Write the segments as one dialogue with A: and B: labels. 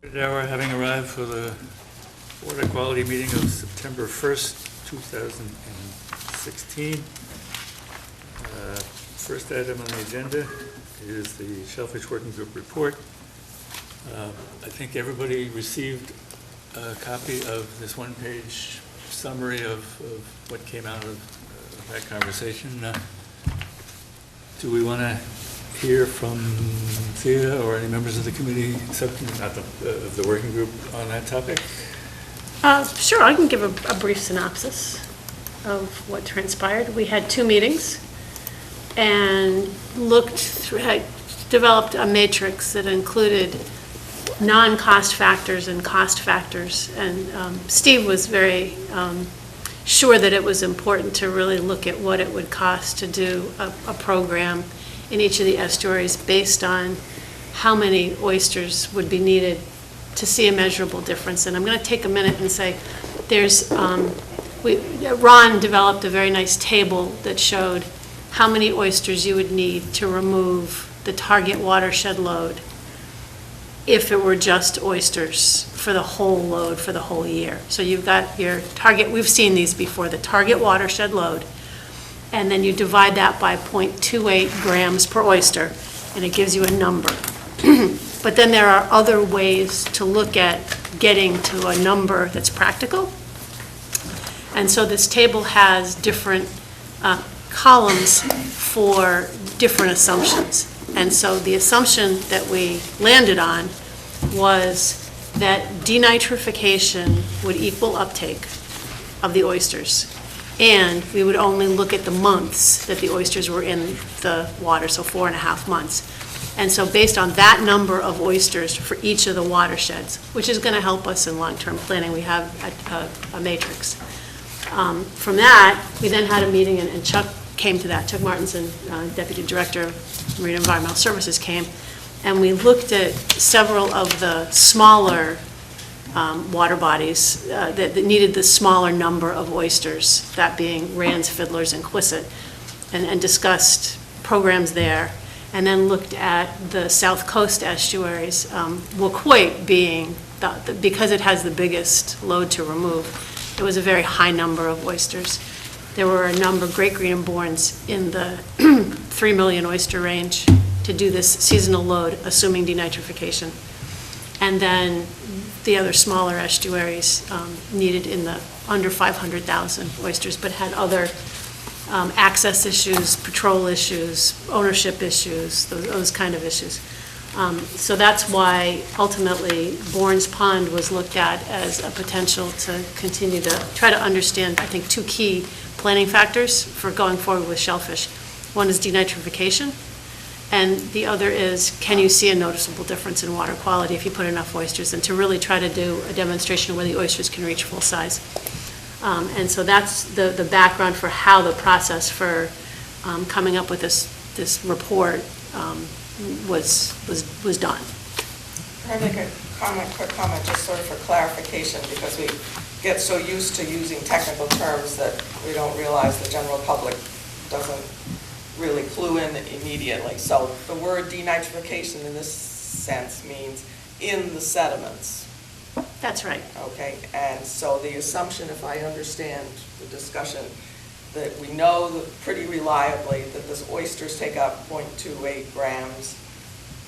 A: Good hour having arrived for the water quality meeting of September 1st, 2016. First item on the agenda is the Shellfish Working Group report. I think everybody received a copy of this one-page summary of what came out of that conversation. Do we want to hear from Thea or any members of the committee, subcommittee, not of the working group on that topic?
B: Sure, I can give a brief synopsis of what transpired. We had 2 meetings and developed a matrix that included non-cost factors and cost factors. And Steve was very sure that it was important to really look at what it would cost to do a program in each of the estuaries based on how many oysters would be needed to see a measurable difference. And I'm going to take a minute and say Ron developed a very nice table that showed how many oysters you would need to remove the target watershed load if it were just oysters for the whole load for the whole year. So you've got your target, we've seen these before, the target watershed load, and then you divide that by 0.28 grams per oyster, and it gives you a number. But then there are other ways to look at getting to a number that's practical. And so this table has different columns for different assumptions. And so the assumption that we landed on was that denitrification would equal uptake of the oysters. And we would only look at the months that the oysters were in the water, so 4.5 months. And so based on that number of oysters for each of the watersheds, which is going to help us in long-term planning, we have a matrix. From that, we then had a meeting, and Chuck came to that. Chuck Martinson, Deputy Director of Marine Environmental Services, came, and we looked at several of the smaller water bodies that needed the smaller number of oysters, that being Rands, Fiddlers, and Quisset, and discussed programs there, and then looked at the South Coast estuaries, Waquoit being, because it has the biggest load to remove, it was a very high number of oysters. There were a number of great green borns in the 3 million oyster range to do this seasonal load, assuming denitrification. And then the other smaller estuaries needed in the under 500,000 oysters, but had other access issues, patrol issues, ownership issues, those kind of issues. So that's why ultimately Bourne's Pond was looked at as a potential to continue to try to understand, I think, 2 key planning factors for going forward with shellfish. One is denitrification, and the other is, can you see a noticeable difference in water quality if you put enough oysters, and to really try to do a demonstration of where the oysters can reach full size. And so that's the background for how the process for coming up with this report was done.
C: Can I make a quick comment, just sort of for clarification, because we get so used to using technical terms that we don't realize the general public doesn't really clue in immediately. So the word denitrification in this sense means in the sediments.
B: That's right.
C: Okay, and so the assumption, if I understand the discussion, that we know pretty reliably that the oysters take up 0.28 grams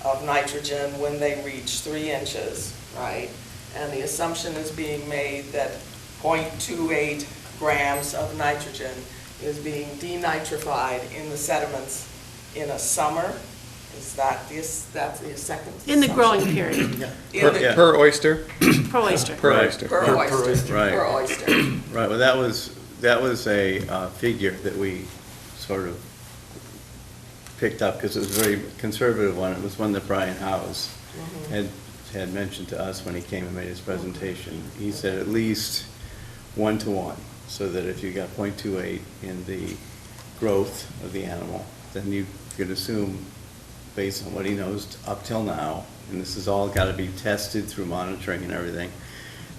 C: of nitrogen when they reach 3 inches, right? And the assumption is being made that 0.28 grams of nitrogen is being denitrified in the sediments in a summer. Is that the second?
B: In the growing period.
D: Yeah. Per oyster?
B: Per oyster.
D: Per oyster.
C: Per oyster.
D: Right.
C: Per oyster.
D: Right. Well, that was a figure that we sort of picked up because it was a very conservative one. It was one that Brian Howes had mentioned to us when he came and made his presentation. He said at least 1 to 1, so that if you got 0.28 in the growth of the animal, then you could assume, based on what he knows up till now, and this has all got to be tested through monitoring and everything,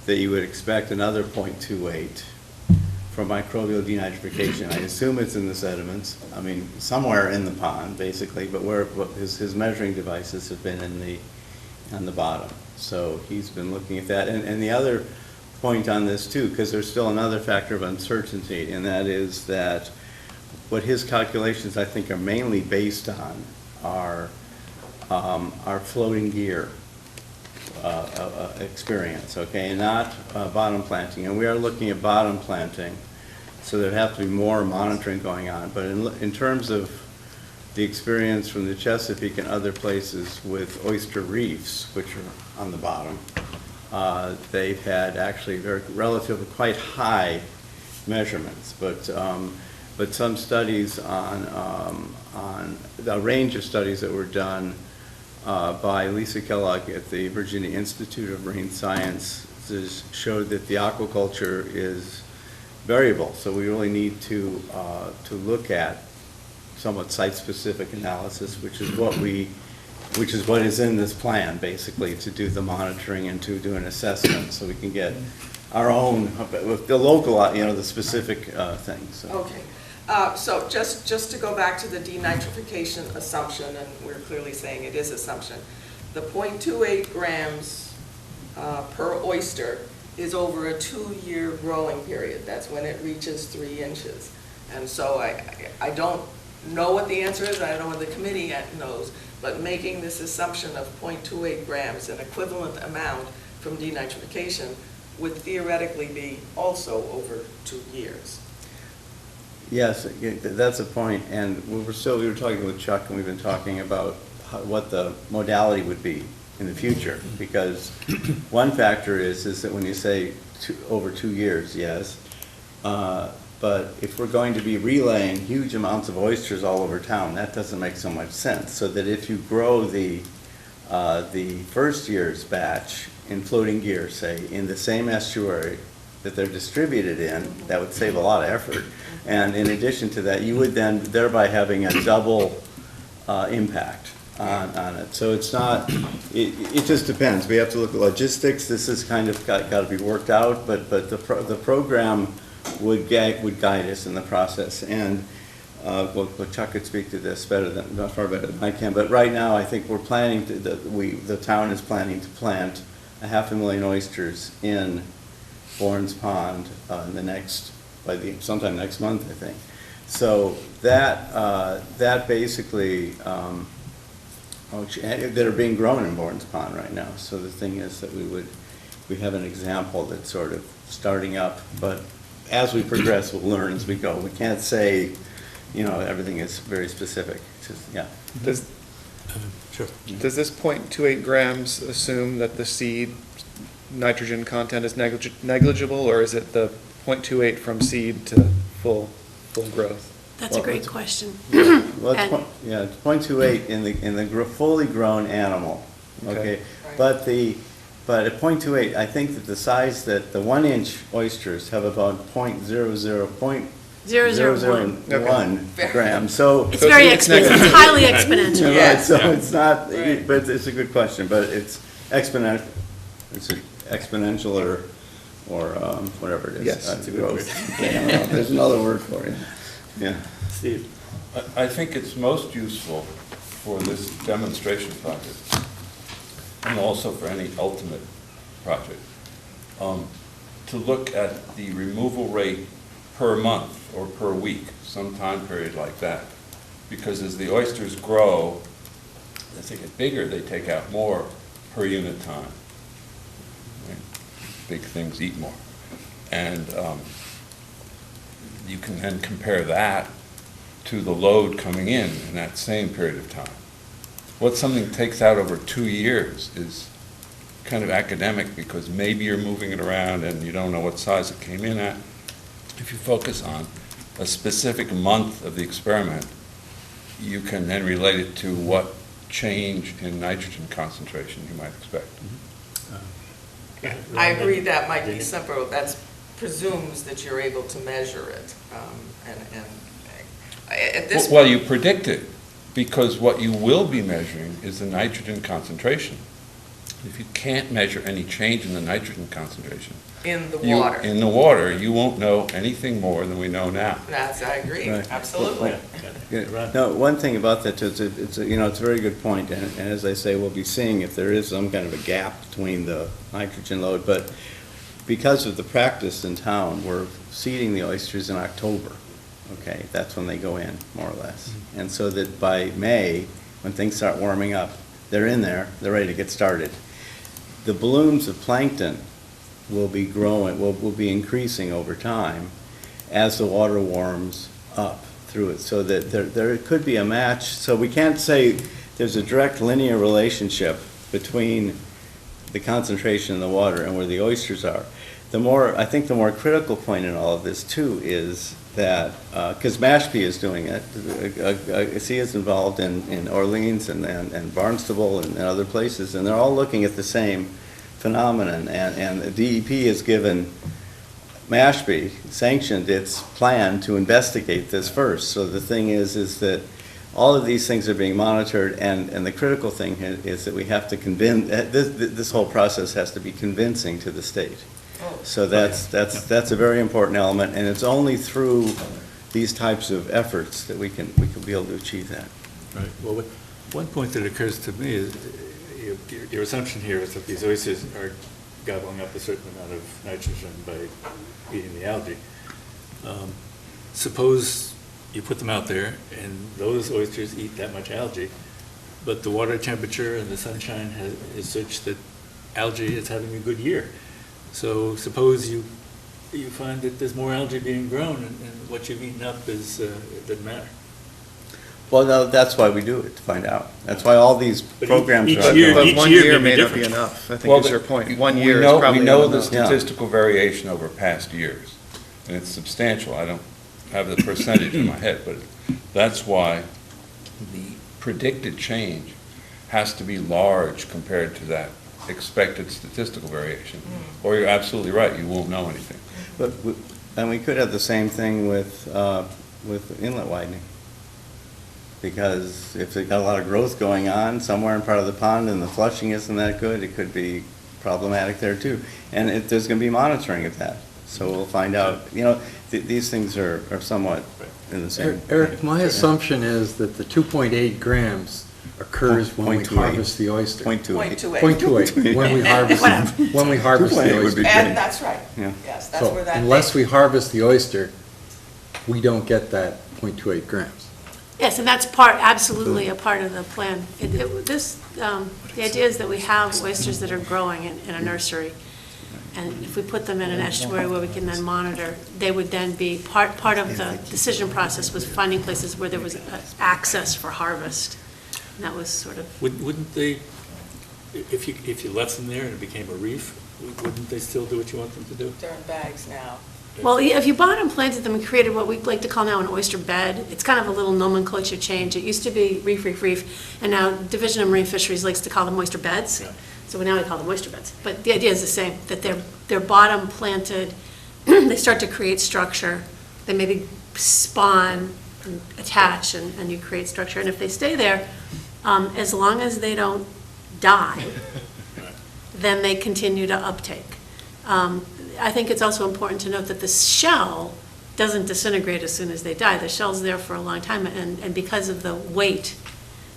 D: that you would expect another 0.28 for microbial denitrification. I assume it's in the sediments. I mean, somewhere in the pond, basically, but where his measuring devices have been on the bottom. So he's been looking at that. And the other point on this too, because there's still another factor of uncertainty, and that is that what his calculations, I think, are mainly based on are floating gear experience, okay, and not bottom planting. And we are looking at bottom planting, so there'd have to be more monitoring going on. But in terms of the experience from the Chesapeake and other places with oyster reefs, which are on the bottom, they've had actually relatively quite high measurements. But some studies on a range of studies that were done by Lisa Kellogg at the Virginia Institute of Marine Sciences showed that the aquaculture is variable. So we really need to look at somewhat site-specific analysis, which is what is in this plan, basically, to do the monitoring and to do an assessment, so we can get our own, with the local, the specific things. So.
C: Okay. So just to go back to the denitrification assumption, and we're clearly saying it is assumption, the 0.28 grams per oyster is over a 2-year growing period. That's when it reaches 3 inches. And so I don't know what the answer is, I don't know what the committee knows, but making this assumption of 0.28 grams, an equivalent amount from denitrification, would theoretically be also over 2 years.
D: Yes, that's a point, and we were talking with Chuck, and we've been talking about what the modality would be in the future, because one factor is that when you say over 2 years, yes, but if we're going to be relaying huge amounts of oysters all over town, that doesn't make so much sense. So that if you grow the first year's batch in floating gear, say, in the same estuary that they're distributed in, that would save a lot of effort. And in addition to that, you would then thereby having a double impact on it. So it's not, it just depends. We have to look at logistics. This is kind of got to be worked out, but the program would guide us in the process. And well, Chuck could speak to this far better than I can. But right now, I think we're planning the town is planning to plant 500,000 oysters in Bourne's Pond sometime next month, I think. So that basically that are being grown in Bourne's Pond right now. So the thing is that we have an example that's sort of starting up, but as we progress, we'll learn as we go. We can't say, everything is very specific. Yeah.
A: Sure.
E: Does this 0.28 grams assume that the seed nitrogen content is negligible, or is it the 0.28 from seed to full growth?
B: That's a great question.
D: Well, it's 0.28 in the fully grown animal. Okay,
C: Right.
D: but at 0.28, I think that the size that the 1-inch oysters have about 0.001 grams. So
B: It's very exponential. It's highly exponential.
C: Yes.
D: So it's not,
C: Right.
D: but it's a good question. But it's exponential. It's exponential or whatever it is.
E: Yes.
D: That's a growth. Okay, there's another word for it. Yeah.
A: Steve?
F: I think it's most useful for this demonstration project, and also for any ultimate project, to look at the removal rate per month or per week, some time period like that. Because as the oysters grow, as they get bigger, they take out more per unit time. Right? Big things eat more. And you can then compare that to the load coming in that same period of time. What something takes out over 2 years is kind of academic, because maybe you're moving it around and you don't know what size it came in at. If you focus on a specific month of the experiment, you can then relate it to what change in nitrogen concentration you might expect.
C: I agree that might be simple. That presumes that you're able to measure it. And at this
F: Well, you predict it, because what you will be measuring is the nitrogen concentration. if you can't measure any change in the nitrogen concentration.
C: In the
F: you-
C: water.
F: In the water, you won't know anything more than we know now.
C: I agree,
D: Right.
C: absolutely.
D: Yeah. No, one thing about that, it's a very good point, and as I say, we'll be seeing if there is some kind of a gap between the nitrogen load, but because of the practice in town, we're seeding the oysters in October, okay? That's when they go in, more or less. And so that by May, when things start warming up, they're in there, they're ready to get started. The blooms of plankton will be growing, will be increasing over time as the water warms up through it, so that there could be a match. So we can't say there's a direct linear relationship between the concentration in the water and where the oysters are. I think the more critical point in all of this too is that, because Mashpee is doing it, he is involved in Orleans and Barnstable and other places, and they're all looking at the same phenomenon, and the DEP has given Mashpee, sanctioned its plan to investigate this first. So the thing is that all of these things are being monitored, and the critical thing is that we have to convince, this whole process has to be convincing to the state. So that's a very important element, and it's only through these types of efforts that we can be able to achieve that.
A: Right. Well, one point that occurs to me is, your assumption here is that these oysters are gobbling up a certain amount of nitrogen by eating the algae. Suppose you put them out there and those oysters eat that much algae, but the water temperature and the sunshine is such that algae is having a good year. So suppose you find that there's more algae being grown and what you've eaten up it doesn't matter.
D: Well, no, that's why we do it, to find out. That's why all these
A: But
D: programs
A: each
D: are.
A: year-
E: But
A: each
E: 1
A: year
E: year
A: may
E: may
A: be
E: not be
A: different.
E: enough, I think
F: Well,
E: is your point. 1
F: we
E: year is
F: know-
E: probably
F: We know
E: not
F: the
E: enough.
F: statistical variation over past years, and it's substantial. I don't have the percentage in my head, but that's why the predicted change has to be large compared to that expected statistical variation. Or you're absolutely right, you won't know anything.
D: And we could have the same thing with inlet widening. Because if they've got a lot of growth going on somewhere in part of the pond and the flushing isn't that good, it could be problematic there too. And there's going to be monitoring of that. So we'll find out, these things are somewhat in the same.
G: Eric, my assumption is that the 2.8 grams occurs when we
D: 0.28.
G: harvest the oyster.
D: 0.28.
G: 0.28, when we harvest, when we harvest
D: 2.8
G: the
D: would be
G: oyster.
C: And that's right,
D: Yeah.
C: yes, that's where
G: So
C: that.
G: unless we harvest the oyster, we don't get that 0.28 grams.
B: Yes, and that's absolutely a part of the plan. The idea is that we have oysters that are growing in a nursery, and if we put them in an estuary where we can then monitor, they would then be, part of the decision process was finding places where there was access for harvest. And that was sort of,
A: Wouldn't they, if you left them there and it became a reef, wouldn't they still do what you want them to do?
C: They're in bags now.
B: well, if you bought and planted them and created what we like to call now an oyster bed, it's kind of a little nomenclature change. It used to be reef, and now Division of Marine Fisheries likes to call them oyster beds.
A: Yeah.
B: So now we call them oyster beds. But the idea is the same, that they're bottom planted, they start to create structure, they maybe spawn, and attach, and you create structure. And if they stay there, as long as they don't die, then they continue to uptake. I think it's also important to note that the shell doesn't disintegrate as soon as they die. The shell's there for a long time, and because of the weight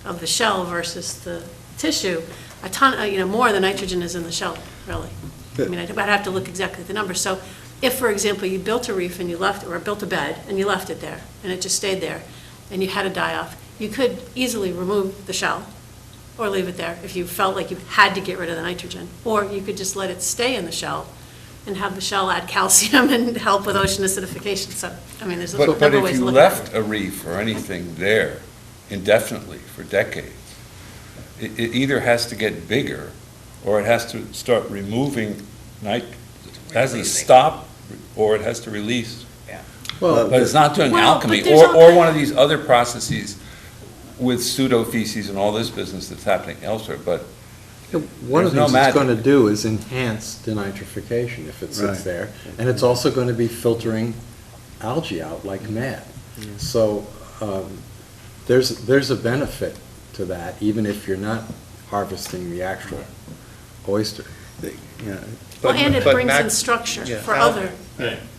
B: of the shell versus the tissue, a ton, more of the nitrogen is in the shell, really. I mean, I'd have to look exactly at the numbers. So if, for example, you built a reef and you left, or built a bed and you left it there, and it just stayed there, and you had a die-off, you could easily remove the shell or leave it there if you felt like you had to get rid of the nitrogen. Or you could just let it stay in the shell and have the shell add calcium and help with ocean acidification. So, I mean, there's a
F: But
B: number of
F: if
B: ways to
F: you
B: look at it.
F: left a reef or anything there indefinitely for decades, it either has to get bigger or it has to start removing as they stop, or it has to release.
G: Well,
F: But it's not doing
B: Well,
F: alchemy,
B: but there's all
F: or
B: kind-
F: one of these other processes with pseudo-feces and all this business that's happening elsewhere, but
G: one of the
F: there's no
G: things it's
F: magic.
G: going to do is enhance denitrification if it sits
D: Right.
G: there. And it's also going to be filtering algae out like mad. So there's a benefit to that, even if you're not harvesting the actual oyster.
D: Yeah.
B: Well, and it
E: but
B: brings in
E: mac-
B: structure
E: yeah,
B: for
E: al-
B: other,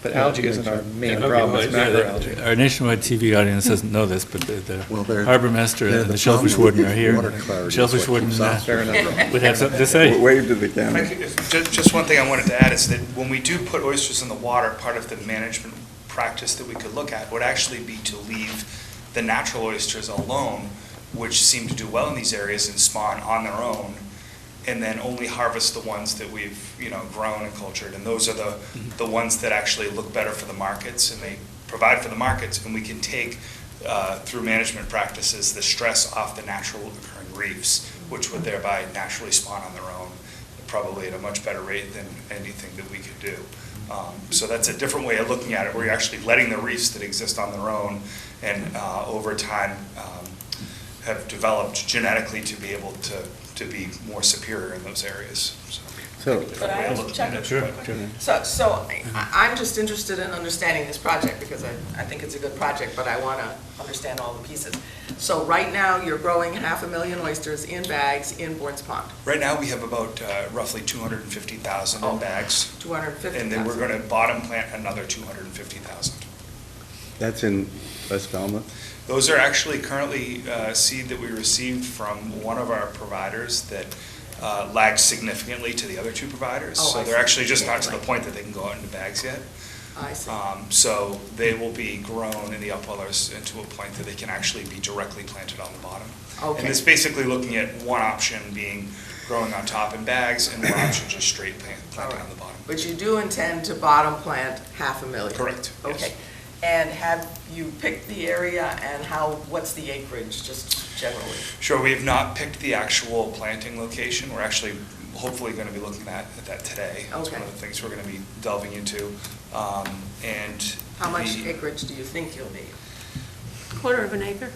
E: But algae isn't our main
A: Okay,
E: problem,
A: well,
E: it's
A: yeah,
E: macroalgae.
A: Our nationwide TV audience doesn't know this, but the
G: Well, they're-
A: harbor master
G: they're
A: and
G: the
A: the shellfish
G: problem.
A: warden are here.
G: Water clarity is
A: Shellfish
G: what
A: warden
G: keeps us-
E: Fair enough.
A: would have something to say.
D: Wave to the camera.
H: Just one thing I wanted to add is that when we do put oysters in the water, part of the management practice that we could look at would actually be to leave the natural oysters alone, which seem to do well in these areas and spawn on their own, and then only harvest the ones that we've, grown and cultured. And those are the ones that actually look better for the markets, and they provide for the markets, and we can take, through management practices, the stress off the natural occurring reefs, which would thereby naturally spawn on their own, probably at a much better rate than anything that we could do. So that's a different way of looking at it, where you're actually letting the reefs that exist on their own and over time have developed genetically to be able to be more superior in those areas.
D: So,
C: Could I ask Chuck?
A: Sure.
C: So I'm just interested in understanding this project because I think it's a good project, but I want to understand all the pieces. So right now, you're growing 500,000 oysters in bags in Bourne's Pond,
H: Right now, we have about roughly 250,000 in bags,
C: 250,000.
H: and then we're going to bottom plant another 250,000.
D: that's in West Falmouth?
H: Those are actually currently seed that we received from one of our providers that lags significantly to the other two providers.
C: Oh,
H: So
C: I
H: they're
C: see.
H: actually just
C: Yeah,
H: not to the
C: right.
H: point that they can go out into bags yet.
C: I see.
H: So they will be grown in the upwellers into a point that they can actually be directly planted on the bottom.
C: Okay.
H: And it's basically looking at one option being growing on top in bags, and one option just straight planting on the bottom.
C: But you do intend to bottom plant 500,000?
H: Correct, yes.
C: Okay. And have you picked the area and what's the acreage, just generally?
H: Sure, we have not picked the actual planting location. We're actually hopefully going to be looking at that today. That's
C: Okay.
H: one of the things we're going to be delving into. And
C: How much
H: the-
C: acreage do you think you'll need?
B: quarter of an acre,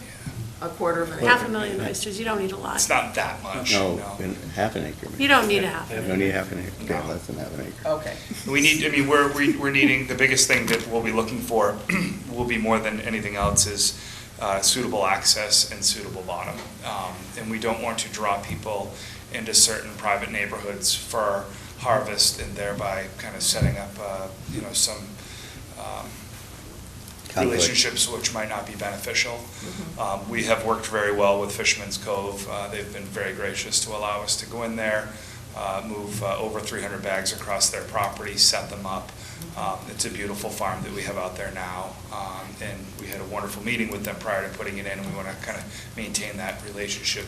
C: A quarter of an acre?
B: 500,000 oysters, you don't need a lot.
H: It's not that much,
D: No,
H: no.
D: in half an acre.
B: You don't need a half.
D: You don't need half an acre, okay,
H: No.
D: less than half an acre.
C: Okay.
H: We need, we're needing, the biggest thing that we'll be looking for, will be more than anything else, is suitable access and suitable bottom. And we don't want to draw people into certain private neighborhoods for harvest and thereby kind of setting up, some
D: Conflict.
H: relationships which might not be beneficial. We have worked very well with Fisherman's Cove. They've been very gracious to allow us to go in there, move over 300 bags across their property, set them up. It's a beautiful farm that we have out there now, and we had a wonderful meeting with them prior to putting it in, and we want to kind of maintain that relationship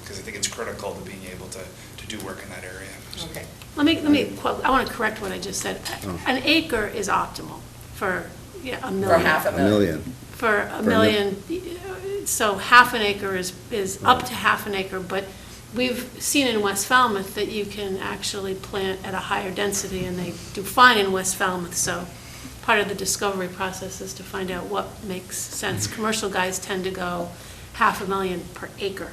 H: because I think it's critical to being able to do work in that area.
C: Okay.
B: Let me quote, I want to correct what I just said. An acre is optimal for a million.
C: For half a
D: A
C: million?
D: million.
B: For a million, so half an acre is up to half an acre, but we've seen in West Falmouth that you can actually plant at a higher density, and they do fine in West Falmouth, so part of the discovery process is to find out what makes sense. Commercial guys tend to go 500,000 per acre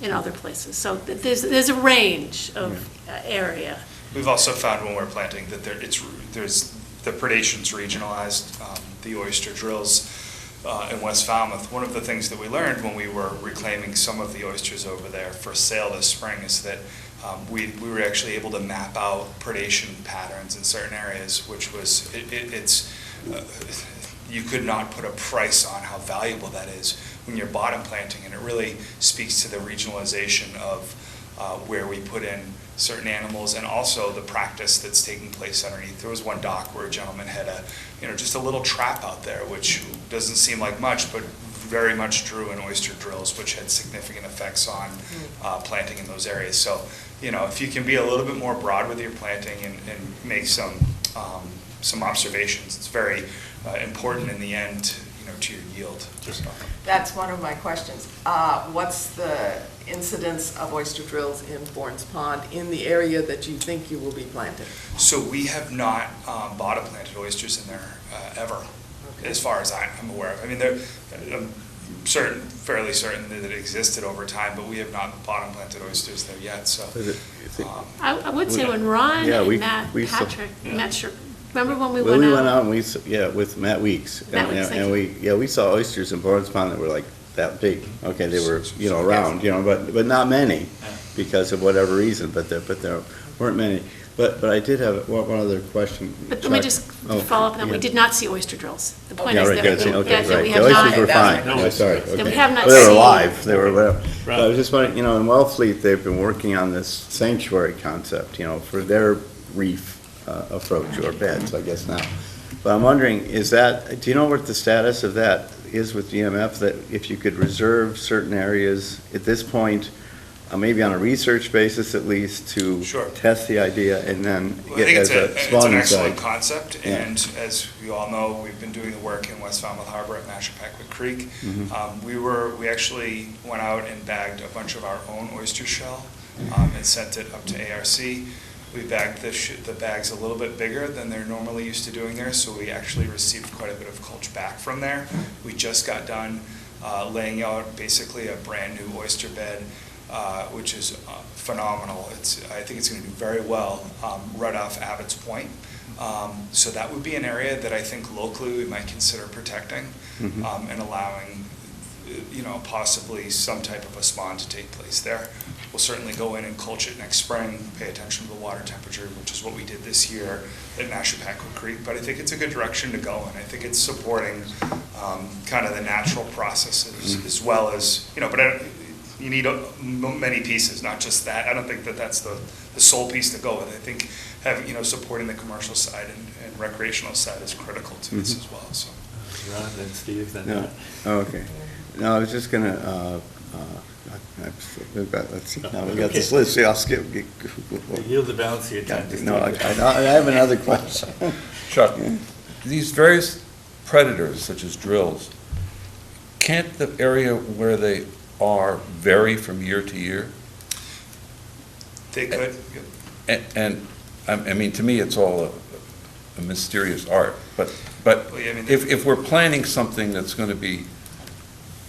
B: in other places, so there's a range of area.
H: We've also found when we're planting that there's the predation's regionalized, the oyster drills in West Falmouth. One of the things that we learned when we were reclaiming some of the oysters over there for sale this spring is that we were actually able to map out predation patterns in certain areas, which was, you could not put a price on how valuable that is when you're bottom planting, and it really speaks to the regionalization of where we put in certain animals, and also the practice that's taking place underneath. There was one dock where a gentleman had just a little trap out there, which doesn't seem like much, but very much drew in oyster drills, which had significant effects on planting in those areas. So, if you can be a little bit more broad with your planting and make some observations, it's very important in the end, to your yield.
C: That's one of my questions. What's the incidence of oyster drills in Bourne's Pond in the area that you think you will be planting?
H: So we have not bottom planted oysters in there ever,
C: Okay.
H: as far as I'm aware of. I mean, I'm fairly certain that it existed over time, but we have not bottom planted oysters there yet, so.
D: Is it-
B: I would say when Ron
D: Yeah,
B: and
D: we-
B: Matt
D: we saw-
B: Patrick, remember when we
D: Well, we
B: went out?
D: and with Matt Weeks.
B: Matt Weeks, thank
D: And we saw oysters in Bourne's Pond that were like that big. Okay, they were, around, but not many. because of whatever reason, but there weren't many. But I did have one other question.
B: But let me
D: Chuck.
B: just
D: Oh,
B: follow up on that. We
D: yeah.
B: did not see oyster drills. The point
D: Yeah,
B: is
D: right,
B: that
D: good,
B: that
D: okay,
B: that we
D: right.
B: have
D: The
B: not.
D: oysters were fine,
A: No,
D: yeah, sorry,
A: that
D: okay.
B: we have not
D: Well, they were
B: seen-
D: alive, they were whatever.
A: Right.
D: I was just wondering, in Wellfleet, they've been working on this sanctuary concept, for their reef approach, or beds, I guess now. But I'm wondering, do you know what the status of that is with DMF, that if you could reserve certain areas at this point, maybe on a research basis at least, to
H: Sure.
D: test the idea and then
H: Well, I
D: get
H: think
D: as a
H: it's an
D: spawning
H: excellent
D: site?
H: concept,
D: Yeah.
H: and as we all know, we've been doing the work in West Falmouth Harbor at Mashapaquet Creek.
D: Mhm.
H: We actually went out and bagged a bunch of our own oyster shell and sent it up to ARC. We bagged the bags a little bit bigger than they're normally used to doing there, so we actually received quite a bit of culture back from there. We just got done laying out basically a brand-new oyster bed, which is phenomenal. I think it's going to do very well right off Abbott's Point. So that would be an area that I think locally we might consider protecting
D: Mhm.
H: and allowing, possibly some type of a spawn to take place there. We'll certainly go in and culture it next spring, pay attention to the water temperature, which is what we did this year at Mashapaquet Creek. But I think it's a good direction to go, and I think it's supporting kind of the natural processes as well as, you need many pieces, not just that. I don't think that that's the sole piece to go with. I think having, supporting the commercial side and recreational side is critical to this as well, so.
A: Ron and Steve, then.
D: No, oh, okay. No, I was just gonna, let's see, now we got this
A: Okay.
D: list, see, I'll skip.
A: Yield the balance of your time. to
D: No,
A: Steve.
D: I have another question.
F: Chuck, these various predators, such as drills, can't the area where they are vary from year to year?
H: They could, yep.
F: And, I mean, to me, it's all a mysterious art, but
H: Well, yeah, I mean-
F: if we're planning something that's going to be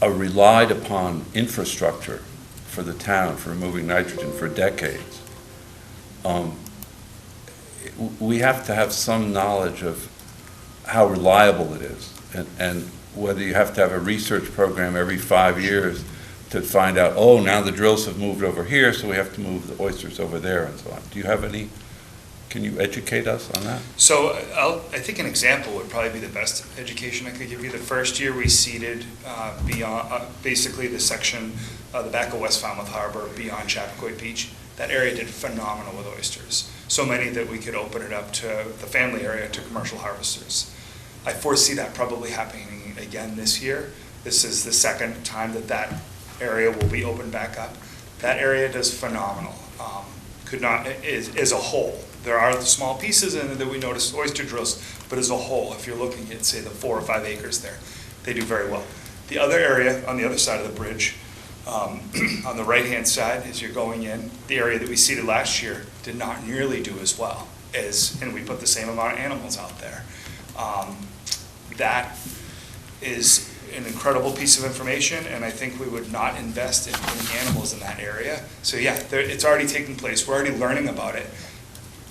F: a relied-upon infrastructure for the town, for removing nitrogen for decades, we have to have some knowledge of how reliable it is, and whether you have to have a research program every 5 years to find out, oh, now the drills have moved over here, so we have to move the oysters over there, and so on. Do you have any, can you educate us on that?
H: So I think an example would probably be the best education I could give you. The first year we seeded beyond, basically the section, the back of West Falmouth Harbor beyond Chappaquiddick Beach. That area did phenomenal with oysters. So many that we could open it up to the family area to commercial harvesters. I foresee that probably happening again this year. This is the second time that area will be opened back up. That area does phenomenal. Could not, as a whole. There are the small pieces in it that we notice oyster drills, but as a whole, if you're looking at, say, the 4 or 5 acres there, they do very well. The other area on the other side of the bridge, on the right-hand side, as you're going in, the area that we seeded last year did not nearly do as well and we put the same amount of animals out there. That is an incredible piece of information, and I think we would not invest in putting animals in that area. So yeah, it's already taking place. We're already learning about it.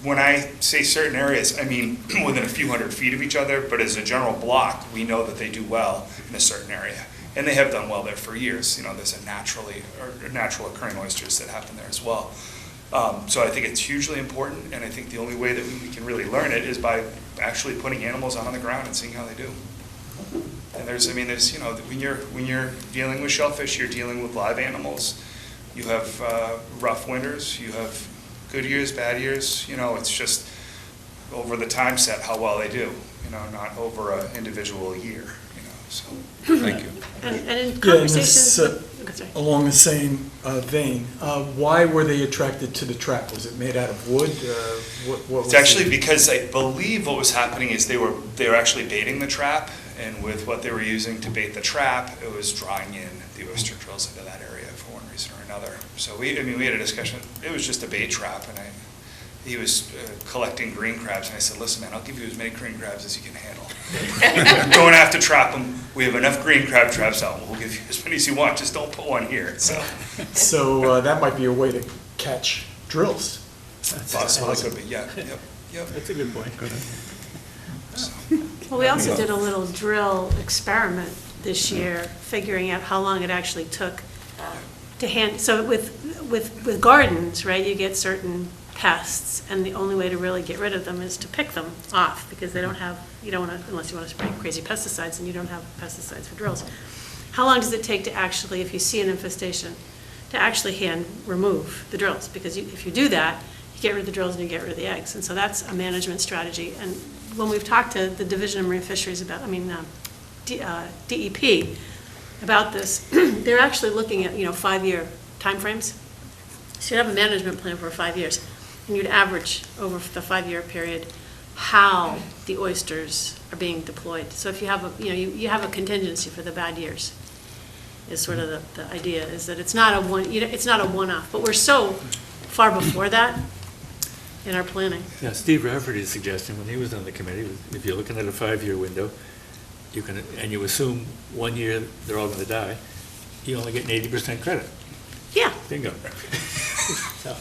H: When I say certain areas, I mean within a few hundred feet of each other, but as a general block, we know that they do well in a certain area. And they have done well there for years. There's a natural occurring oysters that happen there as well. So I think it's hugely important, and I think the only way that we can really learn it is by actually putting animals out on the ground and seeing how they do. And there's when you're dealing with shellfish, you're dealing with live animals. You have rough winters, you have good years, bad years. It's just over the time set how well they do. Not over an individual year. So
F: Thank you.
B: And in
I: Yeah, and
B: conversations.
I: this,
B: Okay, sorry.
I: along the same vein, why were they attracted to the trap? Was it made out of wood? What was
H: it's actually because I believe what was happening is they were actually baiting the trap, and with what they were using to bait the trap, it was drawing in the oyster drills into that area for one reason or another. So we had a discussion. It was just a bait trap, and he was collecting green crabs, and I said, listen, man, I'll give you as many green crabs as you can handle. You don't have to trap them. We have enough green crab traps out. We'll give you as many as you want. Just don't put one here.
I: So that might be a way to catch drills.
H: Possibly could be, yeah. Yep.
A: That's a good point.
B: Well, we also did a little drill experiment this year, figuring out how long it actually took to hand, so with with gardens, right, you get certain pests, and the only way to really get rid of them is to pick them off, because they don't have, you don't want to, unless you want to spray crazy pesticides, and you don't have pesticides for drills. How long does it take to actually, if you see an infestation, to actually hand remove the drills? Because if you do that, you get rid of the drills and you get rid of the eggs. And so that's a management strategy. And when we've talked to the Division of Marine Fisheries about, DEP about this, they're actually looking at, 5-year timeframes. So you'd have a management plan for 5 years, and you'd average over the 5-year period how the oysters are being deployed. So if you have you have a contingency for the bad years, is sort of the idea, is that it's not a one-off, but we're so far before that in our planning.
A: Yeah, Steve Rafferty's suggestion when he was on the committee, was if you're looking at a 5-year window, and you assume 1 year they're all gonna die, you only get an 80% credit.
B: Yeah.
A: Bingo. So,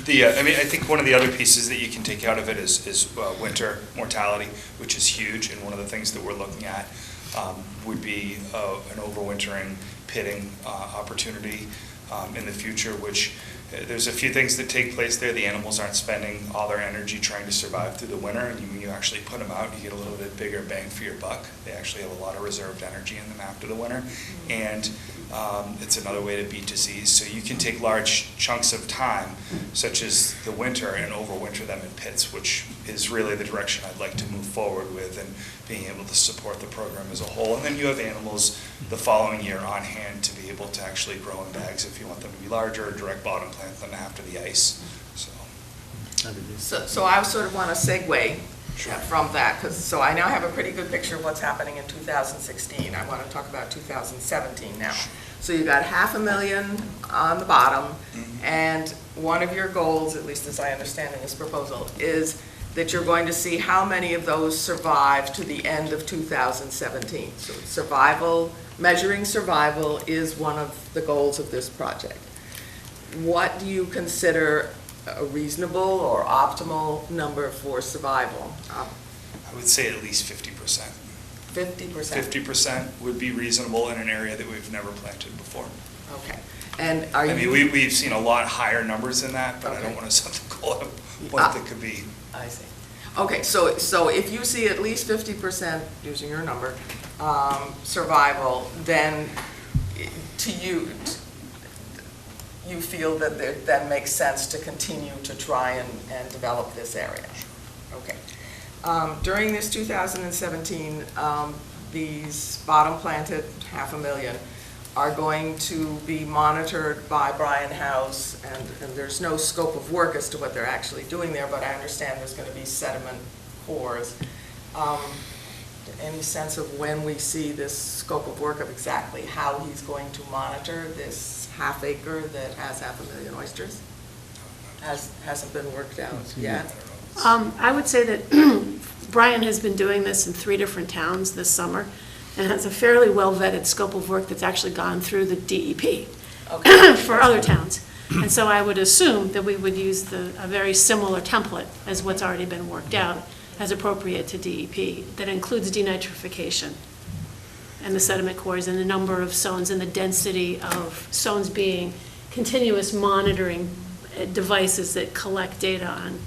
H: I think one of the other pieces that you can take out of it is winter mortality, which is huge, and one of the things that we're looking at would be an overwintering pitting opportunity in the future, which there's a few things that take place there. The animals aren't spending all their energy trying to survive through the winter, and when you actually put them out, you get a little bit bigger bang for your buck. They actually have a lot of reserved energy in them after the winter, and it's another way to beat disease. So you can take large chunks of time, such as the winter, and overwinter them in pits, which is really the direction I'd like to move forward with, and being able to support the program as a whole. And then you have animals the following year on hand to be able to actually grow in bags if you want them to be larger, or direct bottom plant them after the ice.
C: So I sort of want to segue from that, so I now have a pretty good picture of what's happening in 2016. I want to talk about 2017 now. So you got $500,000 on the bottom, and one of your goals, at least as I understand in this proposal, is that you're going to see how many of those survive to the end of 2017. So survival, measuring survival is one of the goals of this project. What do you consider a reasonable or optimal number for survival?
H: I would say at least 50%.
C: 50%?
H: 50% would be reasonable in an area that we've never planted before.
C: Okay. And are you...
H: we've seen a lot higher numbers than that, but I don't want to set the goal at what that could be.
C: I see. Okay, so if you see at least 50%, using your number, survival, then to you feel that it then makes sense to continue to try and develop this area. Okay. During this 2017, these bottom planted $500,000 are going to be monitored by Brian House, and there's no scope of work as to what they're actually doing there, but I understand there's going to be sediment cores. Any sense of when we see this scope of work of exactly how he's going to monitor this half acre that has 500,000 oysters? Hasn't been worked out yet?
B: I would say that Brian has been doing this in 3 different towns this summer, and has a fairly well-vetted scope of work that's actually gone through the DEP for other towns. And so I would assume that we would use a very similar template as what's already been worked out as appropriate to DEP, that includes denitrification and the sediment cores and the number of zones and the density of zones being continuous monitoring devices that collect data on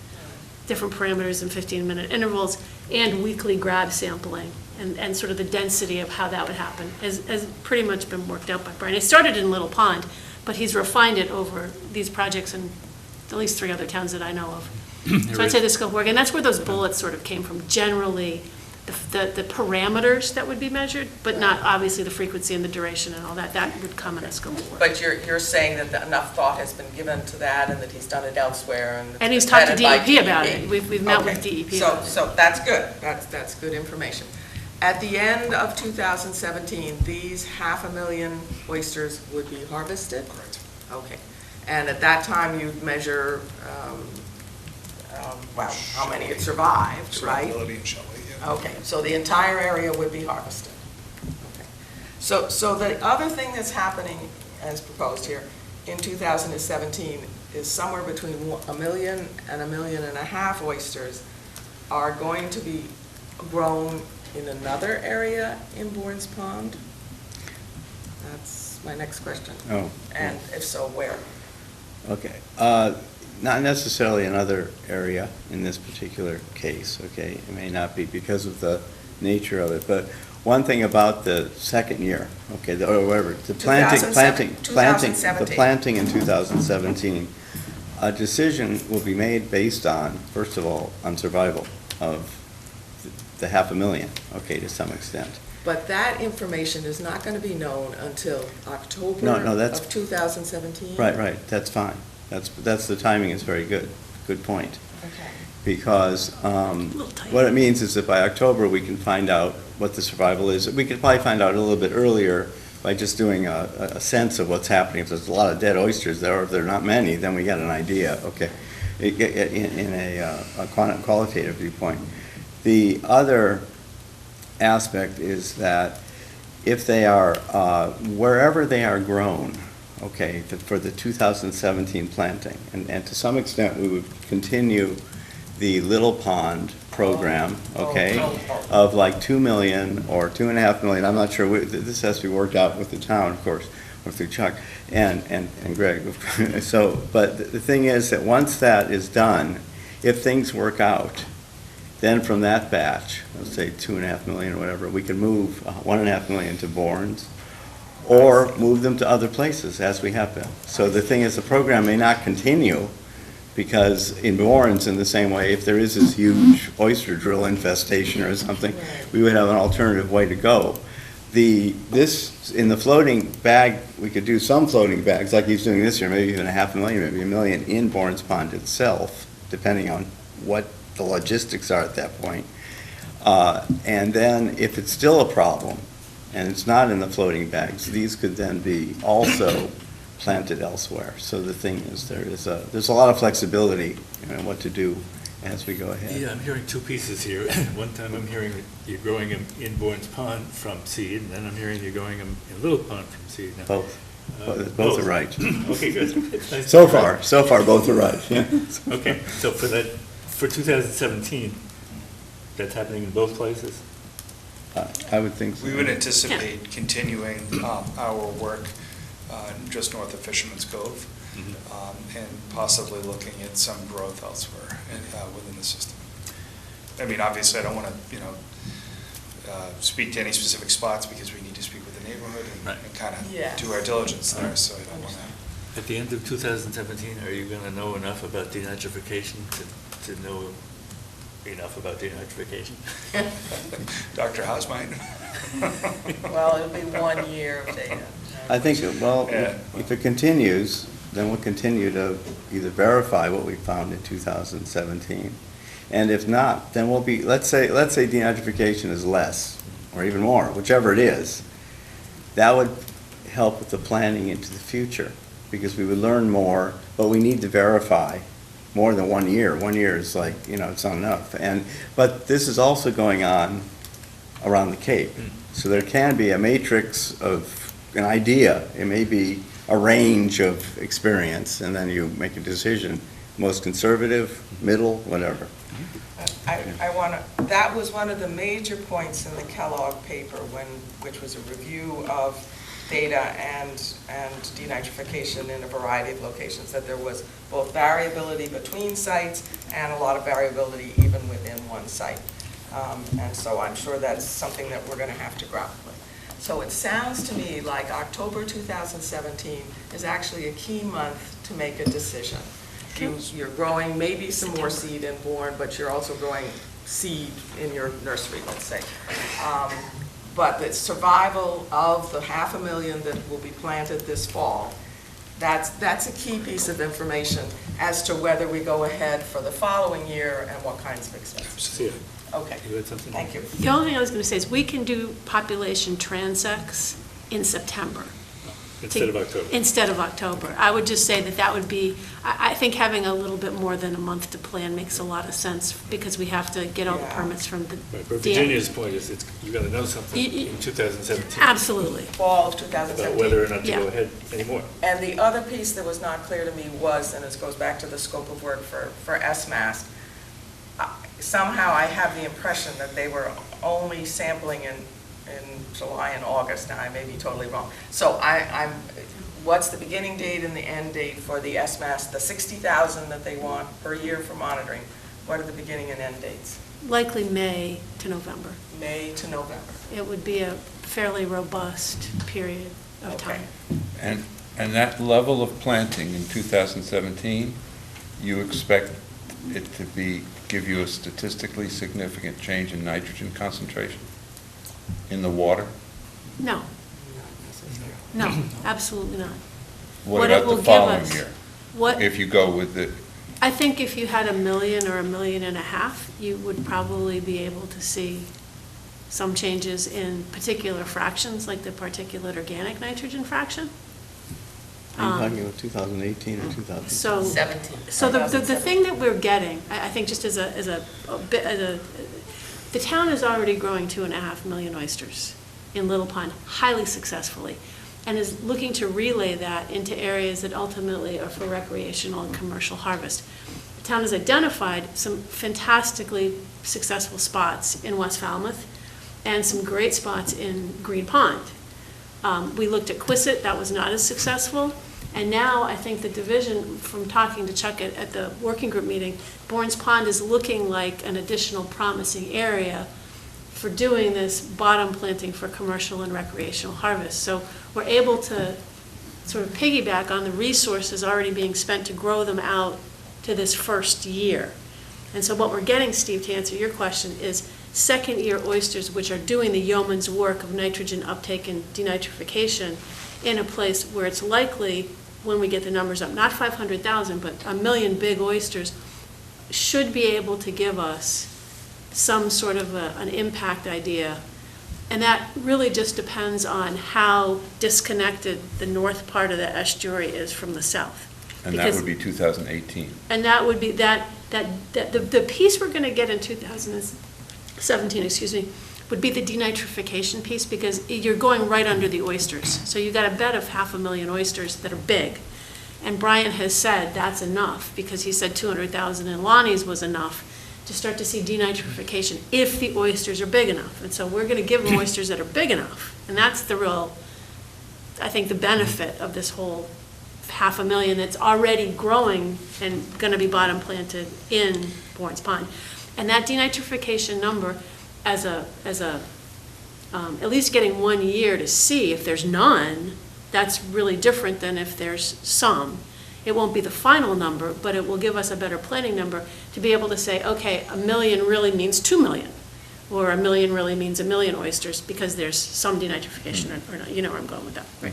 B: different parameters in 15-minute intervals, and weekly grab sampling, and sort of the density of how that would happen has pretty much been worked out by Brian. It started in Little Pond, but he's refined it over these projects in at least 3 other towns that I know of. So I'd say the scope of work, and that's where those bullets sort of came from, generally the parameters that would be measured, but not obviously the frequency and the duration and all that. That would come in a scope of work.
C: But you're saying that enough thought has been given to that, and that he's done it elsewhere, and
B: he's talked to
C: vetted by
B: DEP about it. We've met with DEP about it.
C: So that's good. That's good information. At the end of 2017, these 500,000 oysters would be harvested?
H: Correct.
C: Okay. And at that time, you'd measure, how many had survived, right?
H: Survivability and shell weight, yeah.
C: Okay, so the entire area would be harvested. Okay. So the other thing that's happening, as proposed here, in 2017 is somewhere between 1 million and 1.5 million oysters are going to be grown in another area in Bourne's Pond? That's my next question.
D: Oh.
C: And if so, where?
D: Okay, not necessarily another area in this particular case, okay? It may not be because of the nature of it, but one thing about the second year, okay, or whatever, the planting,
C: 2017.
D: the planting in 2017, a decision will be made based on, first of all, on survival of the 500,000, okay, to some extent.
C: But that information is not going to be known until October
D: No, that's-
C: of 2017?
D: Right, that's fine. That's, the timing is very good, good point.
C: Okay.
D: Because
B: Little tight.
D: what it means is that by October, we can find out what the survival is. We could probably find out a little bit earlier by just doing a sense of what's happening. If there's a lot of dead oysters there, or if there are not many, then we get an idea, okay, in a qualitative viewpoint. The other aspect is that if they are, wherever they are grown, okay, for the 2017 planting, and to some extent, we would continue the Little Pond program, okay, of like 2 million or 2.5 million, I'm not sure, this has to be worked out with the town, of course, or through Chuck and Greg. So, but the thing is that once that is done, if things work out, then from that batch, let's say 2.5 million or whatever, we can move 1.5 million to Bournes, or move them to other places, as we have been. So the thing is, the program may not continue, because in Bournes, in the same way, if there is this huge oyster drill infestation or something, we would have an alternative way to go. This, in the floating bag, we could do some floating bags, like he's doing this year, maybe even 500,000, maybe 1 million in Bournes Pond itself, depending on what the logistics are at that point. And then, if it's still a problem, and it's not in the floating bags, these could then be also planted elsewhere. So the thing is, there's a lot of flexibility in what to do as we go ahead.
A: Yeah, I'm hearing two pieces here. One time I'm hearing that you're growing them in Bournes Pond from seed, and then I'm hearing you're growing them in Little Pond from seed. Now,
D: Both are right.
A: Okay, good. It's nice
D: So
A: to-
D: far, both are right, yeah.
A: Okay, so for 2017, that's happening in both places?
D: I would think so.
H: We would anticipate continuing our work just north of Fisherman's Cove, and possibly looking at some growth elsewhere within the system. I mean, obviously, I don't want to, speak to any specific spots, because we need to speak with the neighborhood and kind of
C: Yes.
H: do our diligence there, so I don't want to.
A: At the end of 2017, are you going to know enough about denitrification to know enough about denitrification?
H: Dr. House might.
C: Well, it'll be 1 year of data.
D: I think, well,
H: Yeah.
D: if it continues, then we'll continue to either verify what we found in 2017, and if not, then we'll be, let's say denitrification is less, or even more, whichever it is, that would help with the planning into the future, because we would learn more, but we need to verify more than 1 year. 1 year is like, it's not enough. But this is also going on around the Cape. So there can be a matrix of an idea. It may be a range of experience, and then you make a decision, most conservative, middle, whatever.
C: I want to, that was one of the major points in the Kellogg paper, which was a review of data and denitrification in a variety of locations, that there was both variability between sites and a lot of variability even within one site. And so I'm sure that's something that we're going to have to grapple with. So it sounds to me like October 2017 is actually a key month to make a decision. You're growing maybe some more seed in Bourne, but you're also growing seed in your nursery, let's say. But the survival of the 500,000 that will be planted this fall, that's a key piece of information as to whether we go ahead for the following year and what kinds of expenses.
A: See ya.
C: Okay,
A: You had something?
C: thank you.
B: The only thing I was going to say is we can do population transects in September.
A: Instead of October?
B: Instead of October. I would just say that would be, I think having a little bit more than a month to plan makes a lot of sense, because we have to get all the
C: Yeah.
B: permits from the.
A: Right, but Virginia's point is, you got to know something in 2017.
B: Absolutely.
C: Fall of
A: About
C: 2017.
A: whether or not to
B: Yeah.
A: go ahead anymore.
C: And the other piece that was not clear to me was, and this goes back to the scope of work for SMAS, somehow I have the impression that they were only sampling in July and August. Now, I may be totally wrong. So what's the beginning date and the end date for the SMAS, the 60,000 that they want per year for monitoring? What are the beginning and end dates?
B: Likely May to November.
C: May to November.
B: It would be a fairly robust period of
C: Okay.
B: time.
F: And that level of planting in 2017, you expect it to give you a statistically significant change in nitrogen concentration in the water?
B: No. No, absolutely not.
F: What
B: it
F: about
B: will
F: the
B: give
F: following
B: us-
F: year?
B: What,
F: If you go with the,
B: I think if you had 1 million or 1.5 million, you would probably be able to see some changes in particular fractions, like the particulate organic nitrogen fraction.
D: Are you talking about 2018 or 2000?
B: So,
C: 17.
B: so the thing that we're getting, I think just as a bit, the town is already growing 2.5 million oysters in Little Pond, highly successfully, and is looking to relay that into areas that ultimately are for recreational and commercial harvest. The town has identified some fantastically successful spots in West Falmouth and some great spots in Green Pond. We looked at Quistit, that was not as successful. And now I think the division, from talking to Chuck at the working group meeting, Bourne's Pond is looking like an additional promising area for doing this bottom planting for commercial and recreational harvest. So we're able to sort of piggyback on the resources already being spent to grow them out to this first year. And so what we're getting, Steve, to answer your question, is second-year oysters, which are doing the yeoman's work of nitrogen uptake and denitrification in a place where it's likely, when we get the numbers up, not 500,000, but 1 million big oysters, should be able to give us some sort of an impact idea. And that really just depends on how disconnected the north part of the estuary is from the south.
F: and that would be 2018.
B: And that would be, the piece we're gonna get in 2017, would be the denitrification piece, because you're going right under the oysters. So you got a bed of 500,000 oysters that are big. And Brian has said that's enough, because he said 200,000 in Lonnie's was enough to start to see denitrification if the oysters are big enough. And so we're gonna give them oysters that are big enough. And that's the real, I think, the benefit of this whole 500,000 that's already growing and gonna be bottom planted in Bourne's Pond. And that denitrification number, as at least getting 1 year to see if there's none, that's really different than if there's some. It won't be the final number, but it will give us a better planning number to be able to say, okay, 1 million really means 2 million, or 1 million really means 1 million oysters, because there's some denitrification, or not. You know where I'm going with that, right?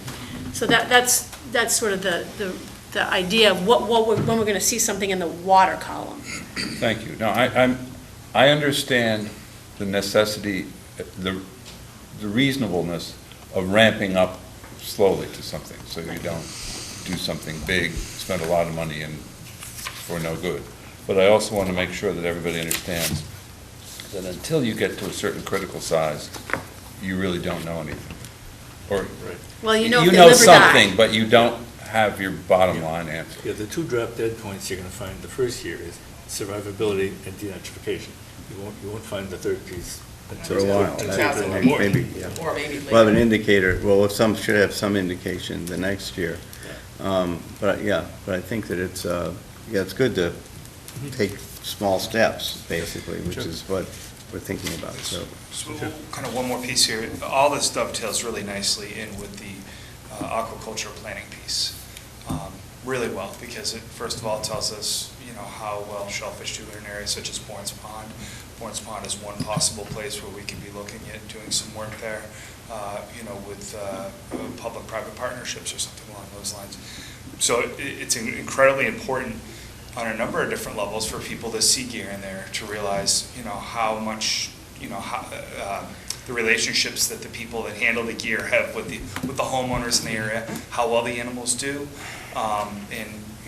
B: So that's sort of the idea of when we're gonna see something in the water column.
F: Thank you. Now, I understand the necessity, the reasonableness of ramping up slowly to something, so you don't do something big, spend a lot of money and for no good. But I also want to make sure that everybody understands that until you get to a certain critical size, you really don't know anything. Or
B: Well, you know,
F: you
B: if they
F: know
B: live or die.
F: something, but you don't have your bottom line answer.
A: Yeah, the two drop dead points you're gonna find the first year is survivability and denitrification. You won't find the third piece
D: For
A: until.
D: a while,
A: until
C: That's
A: the
C: it.
A: report.
D: maybe, yeah.
C: Or maybe later.
D: We'll have an indicator, well, some should have some indication the next year. But I think that it's good to take small steps, basically, which
A: Sure.
D: is what we're thinking about, so.
H: So kind of one more piece here. All this dovetails really nicely in with the aquaculture planning piece. Really well, because it, first of all, tells us, how well shellfish do in an area such as Bourne's Pond. Bourne's Pond is one possible place where we could be looking at doing some work there, with public-private partnerships or something along those lines. So it's incredibly important on a number of different levels for people to see gear in there, to realize, how much, the relationships that the people that handle the gear have with the homeowners in the area, how well the animals do.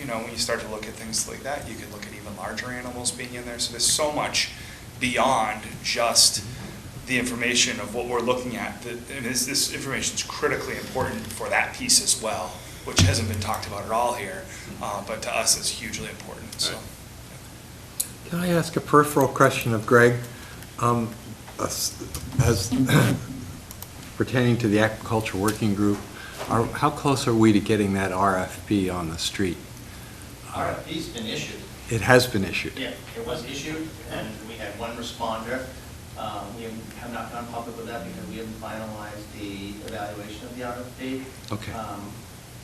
H: When you start to look at things like that, you can look at even larger animals being in there. So there's so much beyond just the information of what we're looking at. And this information is critically important for that piece as well, which hasn't been talked about at all here, but to us is hugely important. So.
G: Can I ask a peripheral question of Greg? As pertaining to the aquaculture working group, How close are we to getting that RFP on the street?
J: RFP's been issued.
G: It has been issued.
J: Yeah, it was issued, and we had one responder. We have not gone public with that because we haven't finalized the evaluation of the RFP.
G: Okay.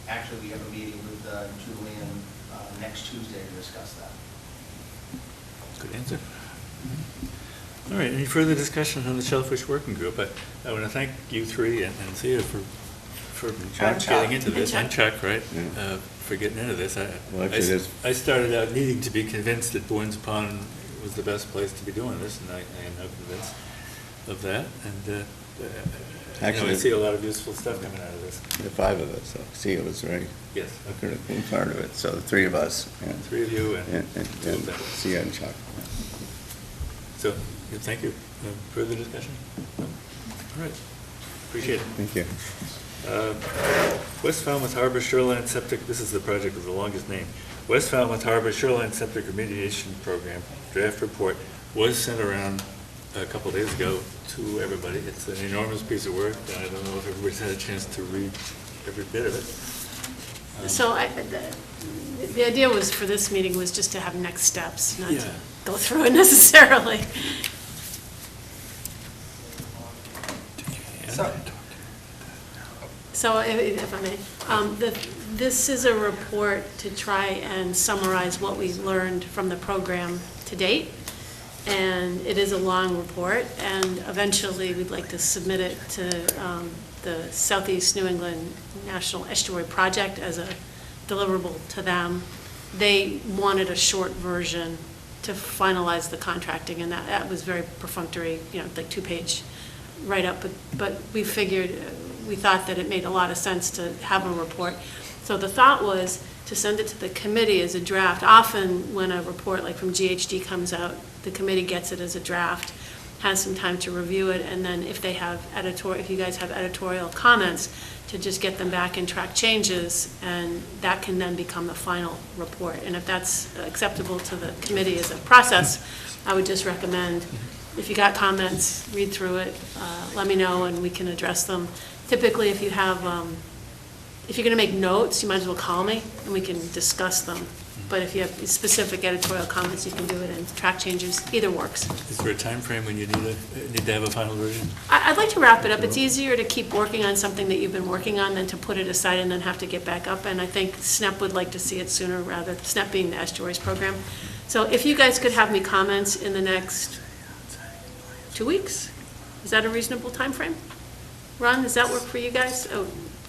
J: Actually, we have a meeting with Julian next Tuesday to discuss that.
A: Good answer. All right, any further discussion on the Shellfish Working Group? I want to thank you three and Thea for
C: Chuck.
A: getting into this,
B: And
A: and Chuck, right, for getting into this.
D: Well, actually, there's-
A: I started out needing to be convinced that Bourne's Pond was the best place to be doing this, and I am now convinced of that, and I
D: Actually-
A: see a lot of useful stuff coming out of this.
D: The five of us, so Sia was very
A: Yes,
D: critical part of it, so the three of us. and-
A: three of you,
D: And
A: and
D: Sia and Chuck.
A: so, yeah, thank you. Further discussion? No? All right, appreciate it.
D: Thank you.
A: West Falmouth Harbor Shoreline Septic, this is the project with the longest name. West Falmouth Harbor Shoreline Septic Remediation Program draft report was sent around a couple days ago to everybody. It's an enormous piece of work, and I don't know if everybody's had a chance to read every bit of it.
B: So the idea was, for this meeting, was just to have next steps, not to
A: Yeah.
B: go through it necessarily.
C: So,
B: So if I may, this is a report to try and summarize what we learned from the program to date. And it is a long report, and eventually we'd like to submit it to the Southeast New England National Estuary Project as a deliverable to them. They wanted a short version to finalize the contracting, and that was very perfunctory, like 2-page write-up, but we thought that it made a lot of sense to have a report. So the thought was to send it to the committee as a draft. Often when a report like from GHD comes out, the committee gets it as a draft, has some time to review it, and then if you guys have editorial comments, to just get them back and track changes, and that can then become the final report. And if that's acceptable to the committee as a process, I would just recommend, if you got comments, read through it, let me know, and we can address them. Typically, if you're going to make notes, you might as well call me, and we can discuss them. But if you have specific editorial comments, you can do it, and track changes, either works.
A: Is there a time frame when you need to have a final version?
B: I'd like to wrap it up. It's easier to keep working on something that you've been working on than to put it aside and then have to get back up. And I think SNEP would like to see it sooner, rather, SNEP being the estuaries program. So if you guys could have me comments in the next 2 weeks, is that a reasonable time frame? Ron, does that work for you guys?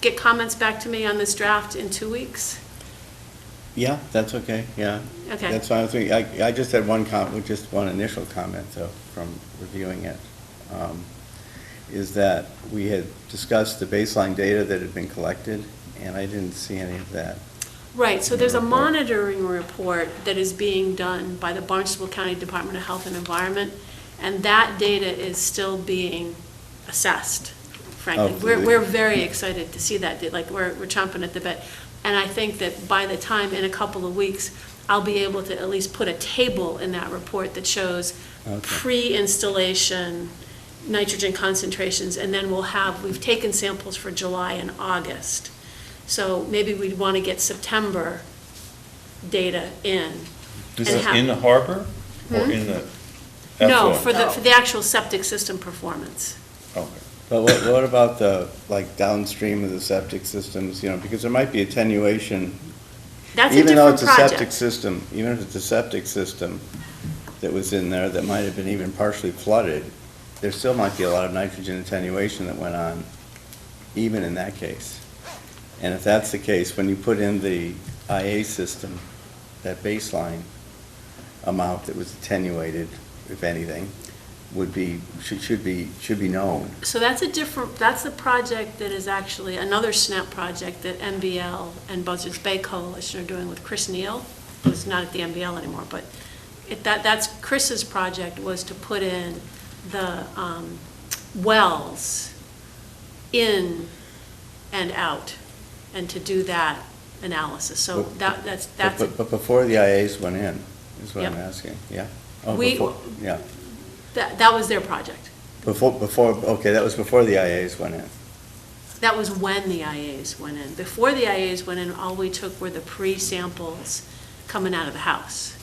B: Get comments back to me on this draft in 2 weeks?
D: Yeah, that's okay, yeah.
B: Okay.
D: That's fine with me. I just had just one initial comment, though, from reviewing it, is that we had discussed the baseline data that had been collected, and I didn't see any of that.
B: Right, so
D: in the
B: there's a
D: report.
B: monitoring report that is being done by the Barnstable County Department of Health and Environment, and that data is still being assessed, frankly.
D: Oh,
B: We're very excited to see that, we're chomping at the bit. And I think that by the time, in a couple of weeks, I'll be able to at least put a table in that report that shows
D: Okay.
B: pre-installation nitrogen concentrations, and then we've taken samples for July and August. So maybe we'd want to get September data in.
F: This
B: and
F: is
B: have-
F: in the harbor or in the
B: No,
F: effluent?
B: for the actual septic system performance.
F: Okay.
D: But what about the, downstream of the septic systems, because there might be attenuation.
B: That's a
D: Even though
B: different
D: it's a septic
B: project.
D: system, even if it's a septic system that was in there that might have been even partially flooded, there still might be a lot of nitrogen attenuation that went on, even in that case. And if that's the case, when you put in the IA system, that baseline amount that was attenuated, if anything, should be known.
B: So that's that's the project that is actually another SNAP project that MBL and Buzzards Bay Coalition are doing with Chris Neal, who's not at the MBL anymore, but that's Chris's project, was to put in the wells in and out, and to do that analysis. So that's.
D: But before the IAs went in, is what I'm
B: Yep.
D: asking, yeah? Oh,
B: We-
D: before, yeah.
B: That was their project.
D: Okay, that was before the IAs went in.
B: That was when the IAs went in. Before the IAs went in, all we took were the pre-samples coming out of the house.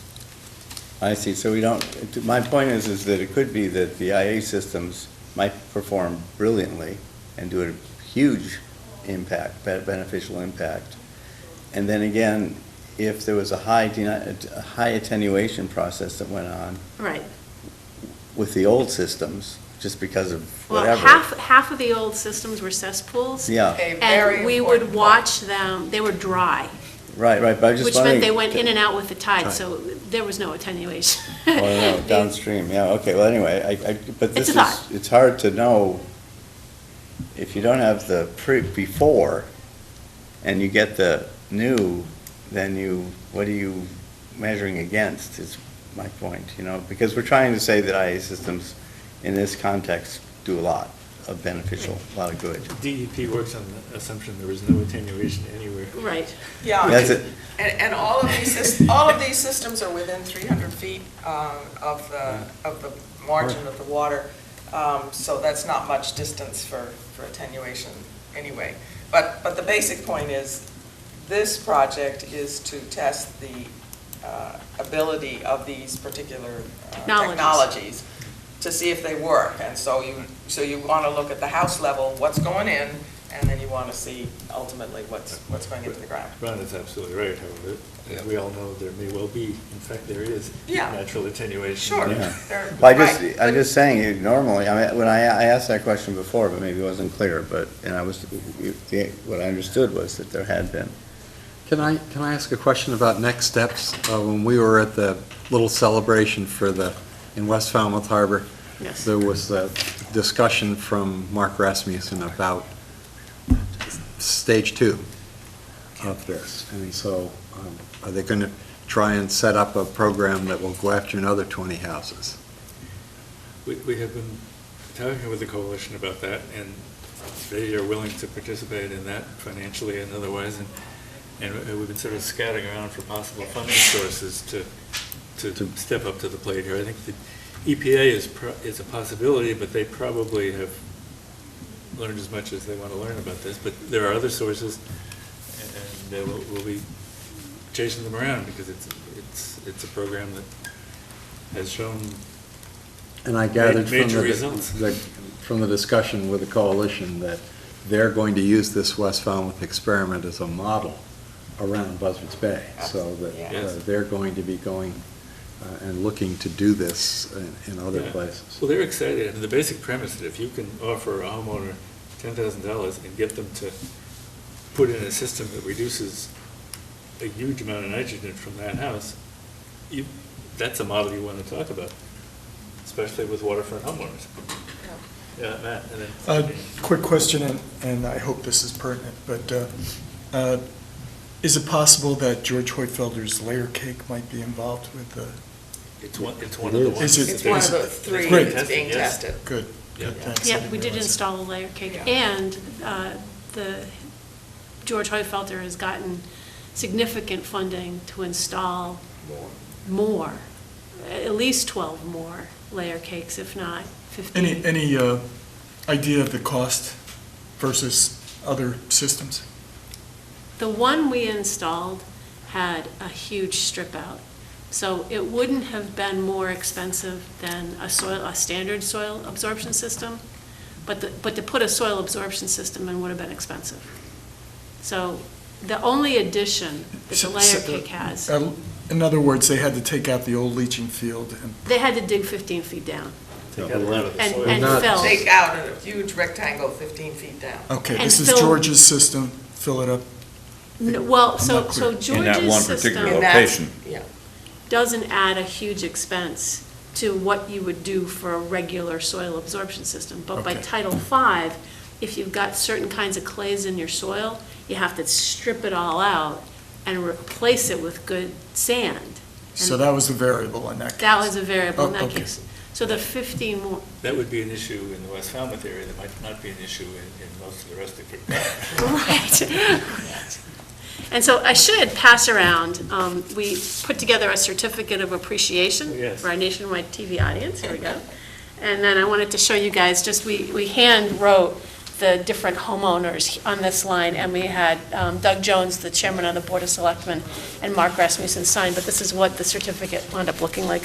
D: I see, so we don't, my point is that it could be that the IA systems might perform brilliantly and do a huge impact, beneficial impact. And then again, if there was a high attenuation process that went on
B: Right.
D: with the old systems, just because of
B: Well,
D: whatever.
B: half of the old systems were cesspools.
D: Yeah,
C: A very
B: And we
C: important
B: would watch them, they were dry,
D: right, but I just
B: which
D: wondering.
B: meant they went in and out with the tide, so there was no attenuation.
D: Well, no, downstream, yeah, okay, well, anyway, but this
B: It's a
D: is,
B: thought.
D: it's hard to know, if you don't have the before, and you get the new, then what are you measuring against, is my point, because we're trying to say that IA systems, in this context, do a lot of beneficial, a lot of good.
A: DEP works on the assumption there is no attenuation anywhere.
B: Right.
C: Yeah.
D: That's it.
C: And all of these systems are within 300 feet of the margin of the water, so that's not much distance for attenuation anyway. But the basic point is, this project is to test the ability of these particular technologies to see if they work. And so you want to look at the house level, what's going in, and then you want to see ultimately what's going into the ground.
A: Ron is absolutely right, however, as we all know, there may well be, in fact, there is
C: Yeah.
A: natural attenuation.
C: Sure.
D: Yeah.
C: They're-
D: Well,
C: right.
D: I'm just saying, normally, when I asked that question before, but maybe it wasn't clear, what I understood was that there had been.
G: Can I ask a question about next steps? When we were at the little celebration in West Falmouth Harbor,
B: Yes.
G: there was a discussion from Mark Rasmussen about stage 2 of this. And so, are they going to try and set up a program that will go after another 20 houses?
A: We have been talking with the coalition about that, and they are willing to participate in that financially and otherwise, and we've been sort of scouting around for possible funding sources to step up to the plate here. I think the EPA is a possibility, but they probably have learned as much as they want to learn about this. But there are other sources, and we'll be chasing them around because it's a program that has shown
G: And I gathered
A: major results.
G: from the discussion with the coalition that they're going to use this West Falmouth experiment as a model around Buzzards Bay. So that
C: Yes.
G: they're going to be going and looking to do this in other
A: Yeah.
G: places.
A: Well, they're excited, and the basic premise that if you can offer a homeowner $10,000 and get them to put in a system that reduces a huge amount of nitrogen from that house, that's a model you want to talk about, especially with waterfront homeowners. Yeah, Matt, and then.
I: Quick question, and I hope this is pertinent, but is it possible that George Hoyfelder's layer cake might be involved with the?
A: It's one of
G: It
A: the
G: is.
A: ones.
I: Is it-
C: It's one of the three
I: Great.
C: that's being
A: Yes.
C: tested.
I: Good,
A: Yeah.
I: good, thanks. I
B: Yeah,
I: didn't
B: we did
I: realize that.
B: install a layer cake,
C: Yeah.
B: and George Hoyfelder has gotten significant funding to install more, at least 12 more layer cakes, if not 15.
I: Any idea of the cost versus other systems?
B: The one we installed had a huge strip out, so it wouldn't have been more expensive than a standard soil absorption system, but to put a soil absorption system in would have been expensive. So the only addition that the layer cake has,
I: In other words, they had to take out the old leaching field and
B: they had to dig 15 feet down
A: Take out a lot of the
B: and
A: soil.
B: and fill.
C: Take out a huge rectangle 15 feet down.
I: okay,
B: And
I: this is
B: fill-
I: George's system, fill it up.
B: No, well,
I: I'm
B: so
I: not clear.
B: George's
F: In that one
B: system
F: particular
C: And that's-
F: location.
C: Yeah.
B: doesn't add a huge expense to what you would do for a regular soil absorption system. But by
I: Okay.
B: Title V, if you've got certain kinds of clays in your soil, you have to strip it all out and replace it with good sand.
I: So
B: And
I: that was the variable in that case?
B: that was a variable in
I: Oh,
B: that
I: okay.
B: case. So the 15 more,
A: That would be an issue in the West Falmouth area, that might not be an issue in most of the rest of the.
B: right. And so I should pass around, we put together a certificate of appreciation
A: Yes.
B: for our nationwide TV audience, here we go. And then I wanted to show you guys, we hand wrote the different homeowners on this line, and we had Doug Jones, the chairman of the Board of Selectmen, and Mark Rasmussen sign, but this is what the certificate wound up looking like.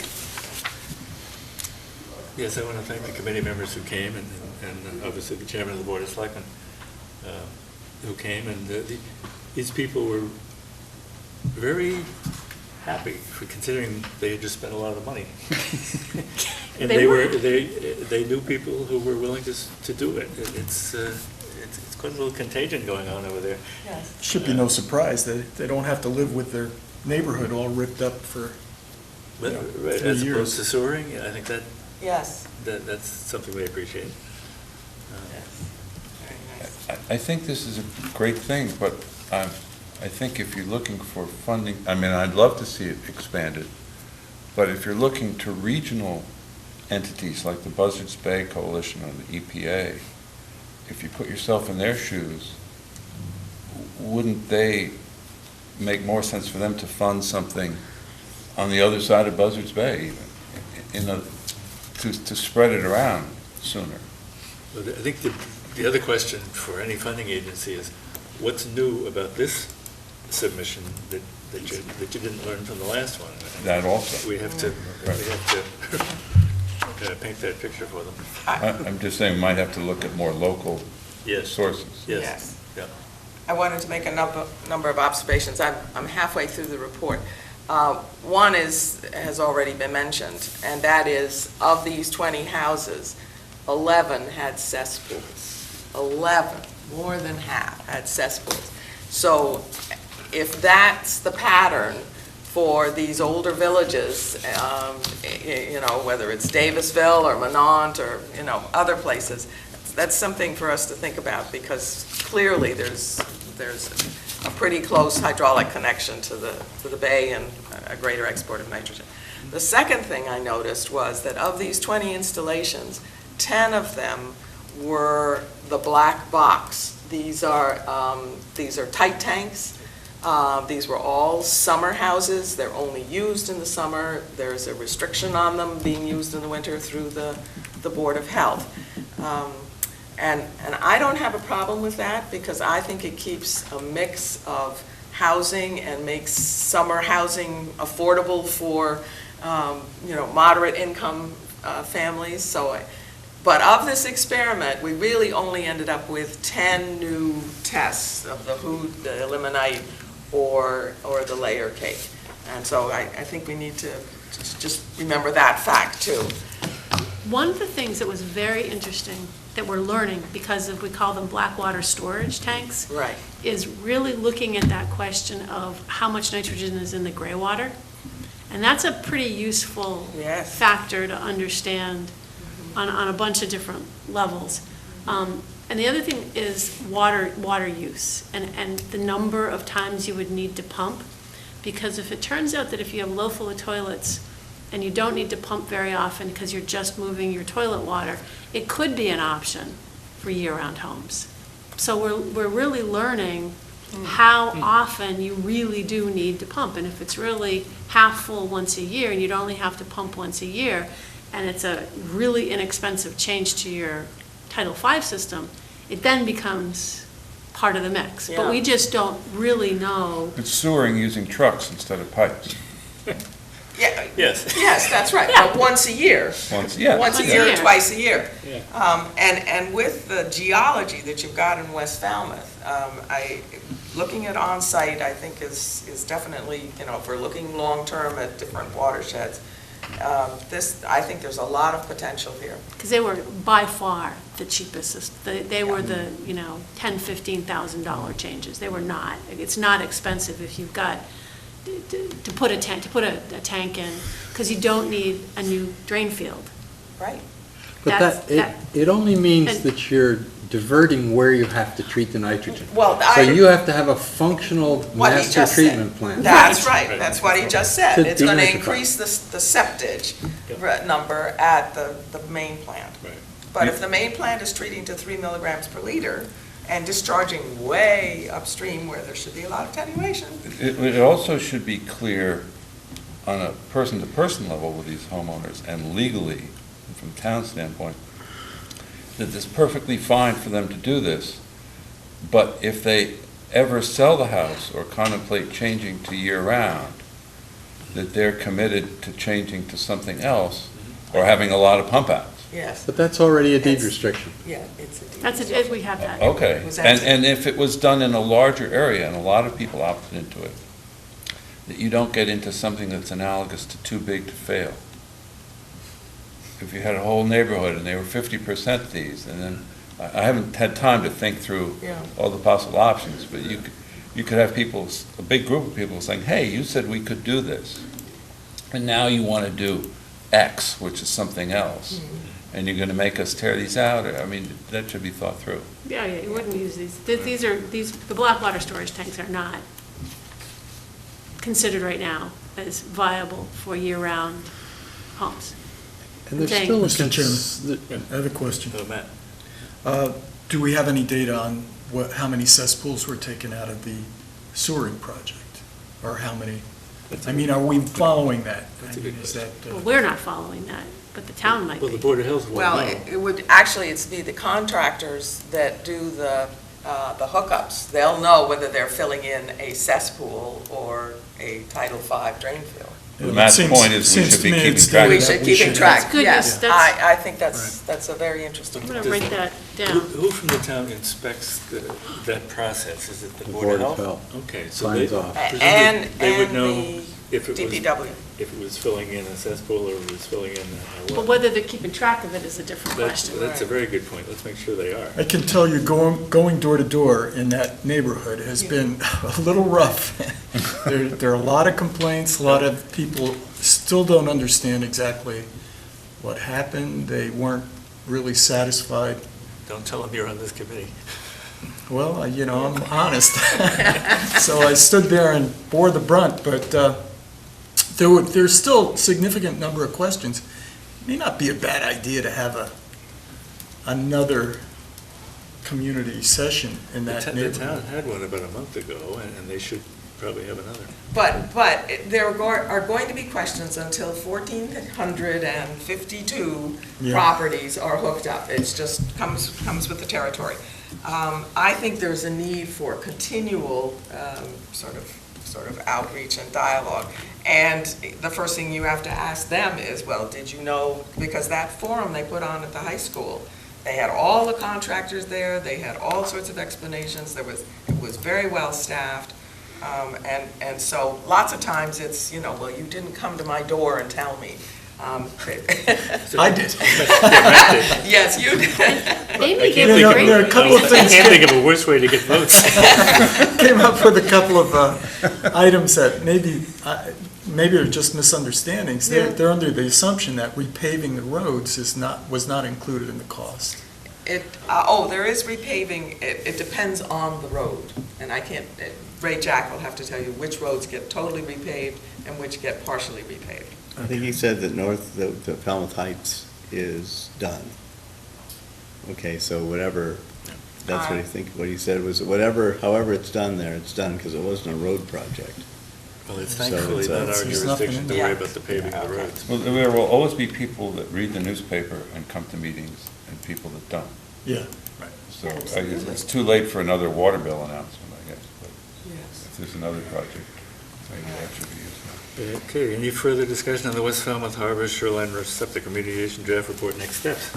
A: Yes, I want to thank the committee members who came, and obviously the chairman of the Board of Selectmen who came, and these people were very happy, for considering they had just spent a lot of money. And they knew people who were willing to do it. It's quite a little contagion going on over there.
C: Yes.
I: Should be no surprise that they don't have to live with their neighborhood all ripped up for
A: But
I: Yeah, 3
A: as
I: years.
A: opposed to sewering, I think
C: Yes.
A: that's something we appreciate.
C: Yes. Very nice.
F: I think this is a great thing, but I think if you're looking for funding, I mean, I'd love to see it expanded, but if you're looking to regional entities like the Buzzards Bay Coalition or the EPA, if you put yourself in their shoes, wouldn't they make more sense for them to fund something on the other side of Buzzards Bay even, to spread it around sooner?
A: But I think the other question for any funding agency is, what's new about this submission that you didn't learn from the last one?
F: That also.
A: We have to paint that picture for them.
F: I'm just saying, we might have to look at more local
A: Yes.
F: sources.
A: Yes. Yeah.
C: I wanted to make a number of observations. I'm halfway through the report. One has already been mentioned, and that is, of these 20 houses, 11 had cesspools. 11, more than half, had cesspools. So if that's the pattern for these older villages, whether it's Davisville or Minot or, other places, that's something for us to think about, because clearly there's a pretty close hydraulic connection to the bay and a greater export of nitrogen. The second thing I noticed was that of these 20 installations, 10 of them were the black box. These are tight tanks. These were all summer houses. They're only used in the summer. There's a restriction on them being used in the winter through the Board of Health. And I don't have a problem with that, because I think it keeps a mix of housing and makes summer housing affordable for, moderate income families. But of this experiment, we really only ended up with 10 new tests of the hood, the eliminite, or the layer cake. And so I think we need to just remember that fact too.
B: One of the things that was very interesting that we're learning, because we call them black water storage tanks,
C: Right.
B: is really looking at that question of how much nitrogen is in the gray water. And that's a pretty useful
C: Yes.
B: factor to understand on a bunch of different levels. And the other thing is water use and the number of times you would need to pump. Because if it turns out that if you have a low full of toilets and you don't need to pump very often because you're just moving your toilet water, it could be an option for year-round homes. So we're really learning how often you really do need to pump. And if it's really half full once a year and you'd only have to pump once a year, and it's a really inexpensive change to your Title V system, it then becomes part of the mix. But we just don't really know.
F: It's sewering using trucks instead of pipes.
C: Yeah.
A: Yes.
C: Yes, that's right,
B: Yeah.
C: but once a year.
F: Once a
C: year,
B: year.
C: twice a year.
A: Yeah.
C: And with the geology that you've got in West Falmouth, looking at on-site, I think is definitely, if we're looking long-term at different watersheds, I think there's a lot of potential here.
B: Because they were by far the cheapest. They were the, $10,000, $15,000 changes. They were not. It's not expensive if you've got to put a tank in, because you don't need a new drain field.
C: Right.
G: But it only means that you're diverting where you have to treat the nitrogen.
C: Well,
G: So you have to have a functional
C: What he
G: master
C: just
G: treatment
C: said.
G: plant.
C: That's right, that's what he just said.
G: To
C: It's going to
G: denitrify.
C: increase the septage number at the main plant.
A: Right.
C: But if the main plant is treating to 3 milligrams per liter and discharging way upstream where there should be a lot of attenuation.
F: It also should be clear on a person-to-person level with these homeowners, and legally, from town standpoint, that it's perfectly fine for them to do this, but if they ever sell the house or contemplate changing to year-round, that they're committed to changing to something else or having a lot of pump-outs.
C: Yes,
G: But that's already a deed
C: It's-
G: restriction.
C: yeah, it's a deed.
B: That's it, we have that.
F: Okay,
C: Was
F: and,
C: that-
F: and if it was done in a larger area, and a lot of people opted into it, that you don't get into something that's analogous to too big to fail. If you had a whole neighborhood and they were 50% these, and then, I haven't had time to think through
C: Yeah.
F: all the possible options, but you could have people, a big group of people saying, hey, you said we could do this, and now you want to do X, which is something else, and you're going to make us tear these out, I mean, that should be thought through.
B: Yeah, you wouldn't use these. The black water storage tanks are not considered right now as viable for year-round homes.
G: And there's
B: Thank-
G: still a
I: Mr. Chairman, I have a question.
A: Matt?
I: Do we have any data on how many cesspools were taken out of the sewering project? Or how many, I mean, are we following that?
A: That's a
I: I mean,
A: good
I: is that,
B: Well, we're not following that, but the town might
A: Well, the
B: be.
A: Board of Health will
C: Well,
A: know.
C: it would, actually, it's be the contractors that do the hookups. They'll know whether they're filling in a cesspool or a Tidal V drain field.
F: Matt's point is we should be keeping track
C: We
F: of
C: should
F: that.
C: keep track,
B: That's good,
C: yes.
B: that's-
C: I think that's a very interesting.
B: I'm gonna write that down.
A: Who from the town inspects that process? Is it the Board of Health? Okay, so they,
G: Signs off.
C: And,
A: they would
C: and
A: know
C: the
A: if it was,
C: DPW.
A: if it was filling in a cesspool or it was filling in a
B: But
A: well.
B: whether they're keeping track of it is a different question.
A: That's a very good point. Let's make sure they are.
I: I can tell you, going door to door in that neighborhood has been a little rough. There are a lot of complaints, a lot of people still don't understand exactly what happened. They weren't really satisfied.
A: Don't tell them you're on this committee.
I: Well, I'm honest. So I stood there and bore the brunt, but there's still a significant number of questions. It may not be a bad idea to have another community session in that
A: The
I: neighborhood.
A: town had one about a month ago, and they should probably have another.
C: But there are going to be questions until 1,452
I: Yeah.
C: properties are hooked up. It's just comes with the territory. I think there's a need for continual sort of outreach and dialogue. And the first thing you have to ask them is, well, did you know, because that forum they put on at the high school, they had all the contractors there, they had all sorts of explanations, it was very well staffed. And so lots of times it's, well, you didn't come to my door and tell me.
I: I did.
C: Yes, you did.
B: Maybe
A: can't
B: give
A: think
B: a
A: of-
B: great.
I: there are a couple of
A: I
I: things
A: can't think of a worse way to get votes.
I: came up with a couple of items that maybe are just misunderstandings. They're under the assumption that repaving the roads was not included in the cost.
C: There is repaving, it depends on the road, and I can't, Ray Jack will have to tell you which roads get totally repaved and which get partially repaved.
D: I think he said that the Falmouth Heights is done. Okay, so whatever, that's what he said was however it's done there, it's done, because it wasn't a road project.
A: Well, it's
D: So
A: thankfully
D: it's,
A: not our
I: there's nothing
A: jurisdiction
I: in
A: to
C: there.
A: worry about the paving of the roads.
F: Well, there will always be people that read the newspaper and come to meetings, and people that don't.
I: Yeah.
F: So I guess it's too late for another water bill announcement, I guess, but
C: Yes.
F: if there's another project, maybe that should be used.
A: Okay, any further discussion on the West Falmouth Harbor Shoreline Septic Remediation Draft Report, next steps?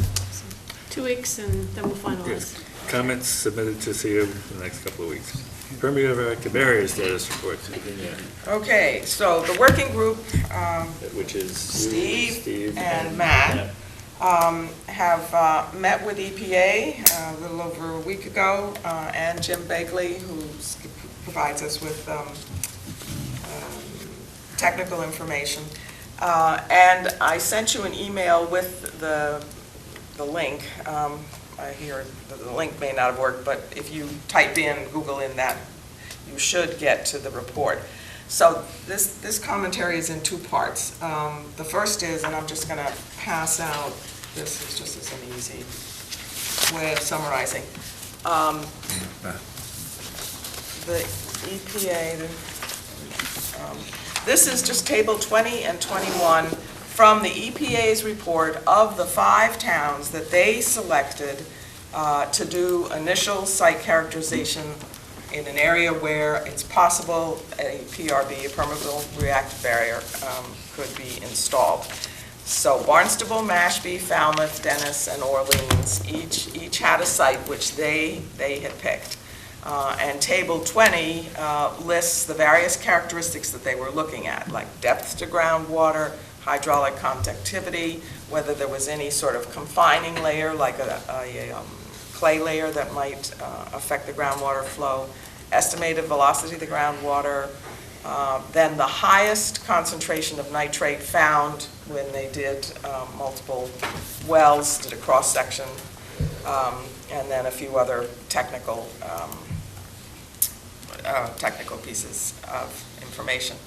B: 2 weeks and then we'll finalize.
A: Comments submitted to CU in the next couple of weeks. Permeable active area status reports, Virginia,
C: Okay, so the working group,
A: which is you,
C: Steve and Matt, have met with EPA a little over a week ago, and Jim Begley, who provides us with technical information. And I sent you an email with the link. Here, the link may not have worked, but if you type in, Google in that, you should get to the report. So this commentary is in 2 parts. The first is, and I'm just going to pass out, this is just as an easy way of summarizing. The EPA, this is just table 20 and 21 from the EPA's report of the 5 towns that they selected to do initial site characterization in an area where it's possible a PRB, a permeable reactive barrier, could be installed. So Barnstable, Mashpee, Falmouth, Dennis, and Orleans each had a site which they had picked. And Table 20 lists the various characteristics that they were looking at, like depth to groundwater, hydraulic conductivity, whether there was any sort of confining layer, like a clay layer that might affect the groundwater flow, estimated velocity of the groundwater, then the highest concentration of nitrate found when they did multiple wells, did a cross-section, and then a few other technical pieces of information.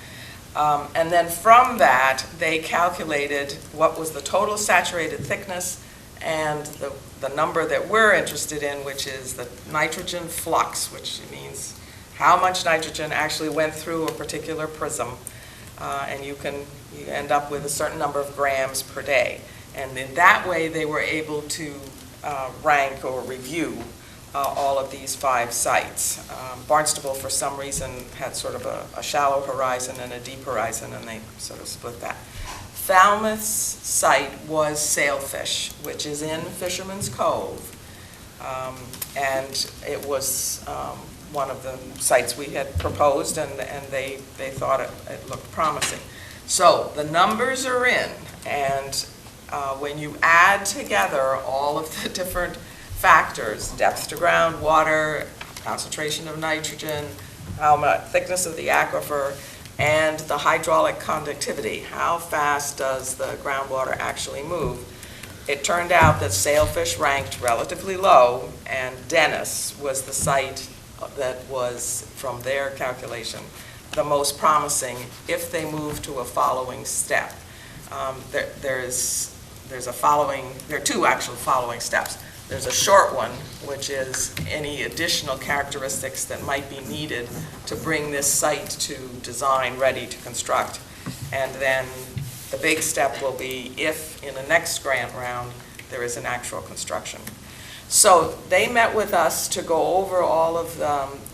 C: And then from that, they calculated what was the total saturated thickness and the number that we're interested in, which is the nitrogen flux, which means how much nitrogen actually went through a particular prism. And you end up with a certain number of grams per day. And in that way, they were able to rank or review all of these 5 sites. Barnstable, for some reason, had sort of a shallow horizon and a deep horizon, and they sort of split that. Falmouth's site was Sailfish, which is in Fisherman's Cove, and it was one of the sites we had proposed, and they thought it looked promising. So the numbers are in, and when you add together all of the different factors, depth to groundwater, concentration of nitrogen, how much thickness of the aquifer, and the hydraulic conductivity, how fast does the groundwater actually move, it turned out that Sailfish ranked relatively low, and Dennis was the site that was, from their calculation, the most promising if they move to a following step. There are 2 actual following steps. There's a short one, which is any additional characteristics that might be needed to bring this site to design ready to construct. And then the big step will be if in the next grant round there is an actual construction. So they met with us to go over all of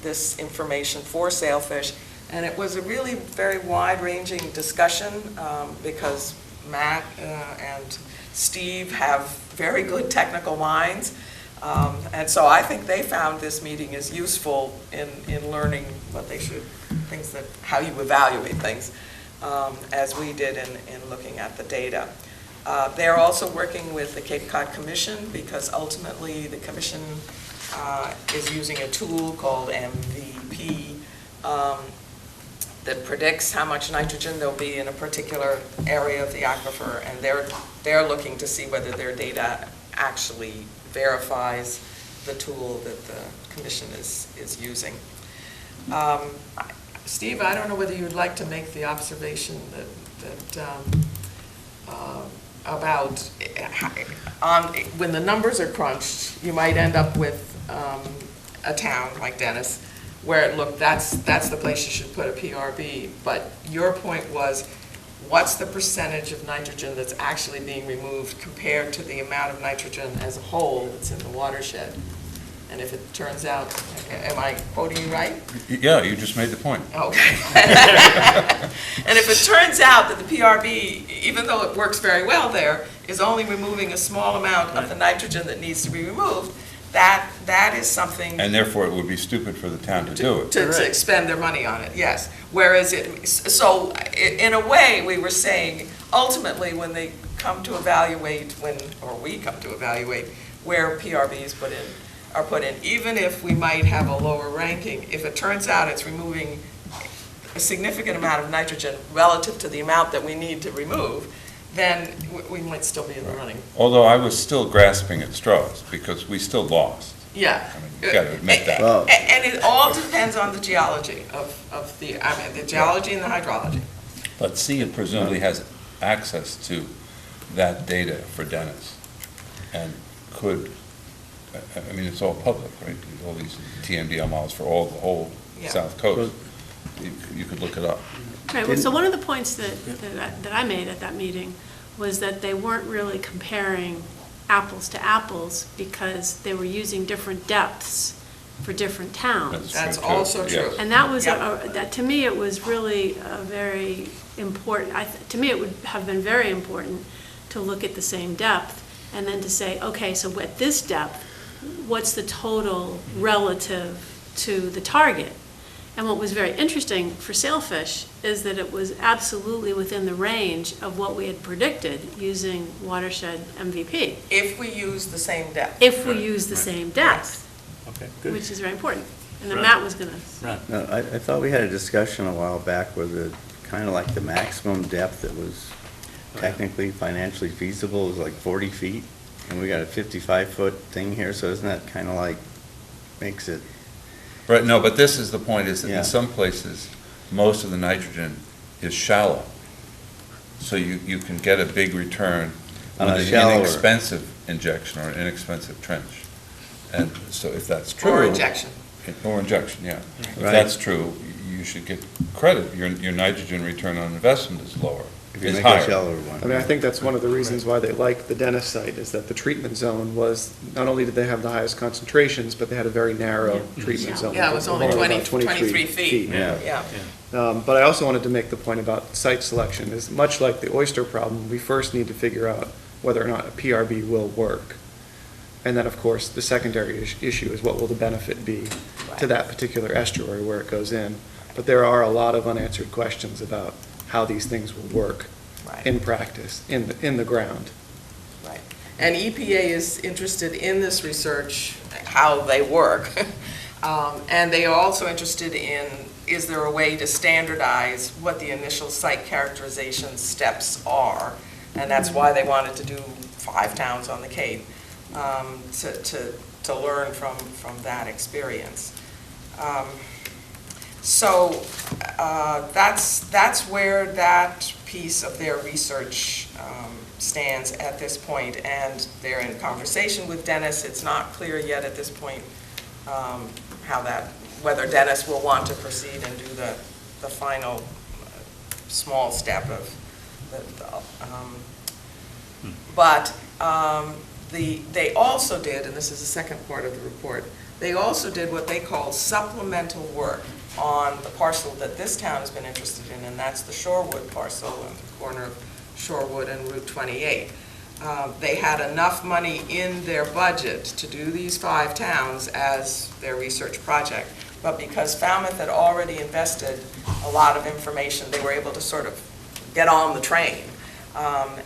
C: this information for Sailfish, and it was a really very wide-ranging discussion because Matt and Steve have very good technical minds, and so I think they found this meeting is useful in learning what they should, how you evaluate things, as we did in looking at the data. They're also working with the Cape Cod Commission because ultimately the Commission is using a tool called MVP that predicts how much nitrogen there'll be in a particular area of the aquifer, and they're looking to see whether their data actually verifies the tool that the Commission is using. Steve, I don't know whether you'd like to make the observation that about when the numbers are crunched, you might end up with a town like Dennis, where that's the place you should put a PRB. But your point was, what's the percentage of nitrogen that's actually being removed compared to the amount of nitrogen as a whole that's in the watershed? And if it turns out, am I quoting you right?
F: Yeah, you just made the point.
C: Okay. And if it turns out that the PRB, even though it works very well there, is only removing a small amount of the nitrogen that needs to be removed, that is something.
F: And therefore, it would be stupid for the town to do it.
C: To expend their money on it, yes. Whereas in a way, we were saying, ultimately, when they come to evaluate, we come to evaluate where PRBs are put in, even if we might have a lower ranking, if it turns out it's removing a significant amount of nitrogen relative to the amount that we need to remove, then we might still be in the running.
F: Although I was still grasping at straws, because we still lost.
C: Yeah.
F: I mean, you gotta admit that.
C: And it all depends on the geology of the geology and the hydrology.
F: But SEA presumably has access to that data for Dennis, and could, I mean, it's all public, right? All these TMDL models for the whole South Coast. You could look it up.
B: Right, well, so one of the points that I made at that meeting was that they weren't really comparing apples to apples because they were using different depths for different towns.
C: That's
F: true,
C: also
F: yes.
C: true.
B: And that was,
C: Yep.
B: that, to me, it was really a very important, to me, it would have been very important to look at the same depth and then to say, okay, so at this depth, what's the total relative to the target? And what was very interesting for sailfish is that it was absolutely within the range of what we had predicted using watershed MVP,
C: If we use the same depth.
B: if we use the same depth,
A: Okay, good.
B: which is very important. And then
A: Right.
B: Matt was going to.
A: Ron?
D: No, I thought we had a discussion a while back where the, kind of like the maximum depth that was technically financially feasible was like 40 feet, and we got a 55-foot thing here, so isn't that kind of like, makes it,
F: Right, no, but this is the point, is that
D: Yeah.
F: in some places, most of the nitrogen is shallow. So you can get a big return
D: On
F: on
D: a
F: an
D: shallower.
F: inexpensive injection or an inexpensive trench. And so if that's true.
C: Or injection.
F: Or injection, yeah. If
D: Right.
F: that's true, you should get credit. Your nitrogen return on investment is lower,
D: if you
F: is
D: make a
F: higher.
D: shallower one.
E: I mean, I think that's one of the reasons why they liked the Dennis site, is that the treatment zone was, not only did they have the highest concentrations, but they had a very narrow treatment zone.
C: Yeah, it was only
E: about
C: 23 feet.
D: Yeah.
C: Yeah.
E: But I also wanted to make the point about site selection, is much like the oyster problem, we first need to figure out whether or not a PRB will work. And then, of course, the secondary issue is what will the benefit be to that particular estuary where it goes in. But there are a lot of unanswered questions about how these things will work
C: Right.
E: in practice, in the ground.
C: Right. And EPA is interested in this research, how they work. And they are also interested in, is there a way to standardize what the initial site characterization steps are? And that's why they wanted to do 5 towns on the Cape, to learn from that experience. So that's where that piece of their research stands at this point, and they're in conversation with Dennis. It's not clear yet at this point how that, whether Dennis will want to proceed and do the final small step of but they also did, and this is the second part of the report, they also did what they call supplemental work on the parcel that this town has been interested in, and that's the Shorewood parcel on the corner of Shorewood and Route 28. They had enough money in their budget to do these 5 towns as their research project, but because Falmouth had already invested a lot of information, they were able to sort of get on the train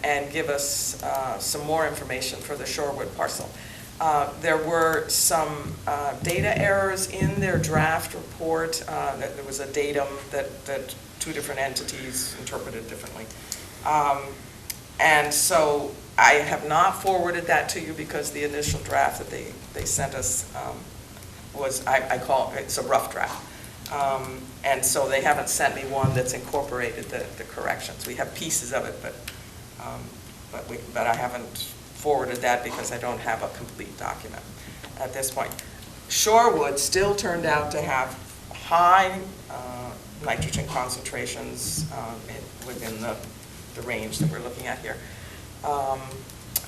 C: and give us some more information for the Shorewood parcel. There were some data errors in their draft report. That there was a datum that 2 different entities interpreted differently. And so I have not forwarded that to you because the initial draft that they sent us was, I call it, it's a rough draft. And so they haven't sent me one that's incorporated the corrections. We have pieces of it, but I haven't forwarded that because I don't have a complete document at this point. Shorewood still turned out to have high nitrogen concentrations within the range that we're looking at here.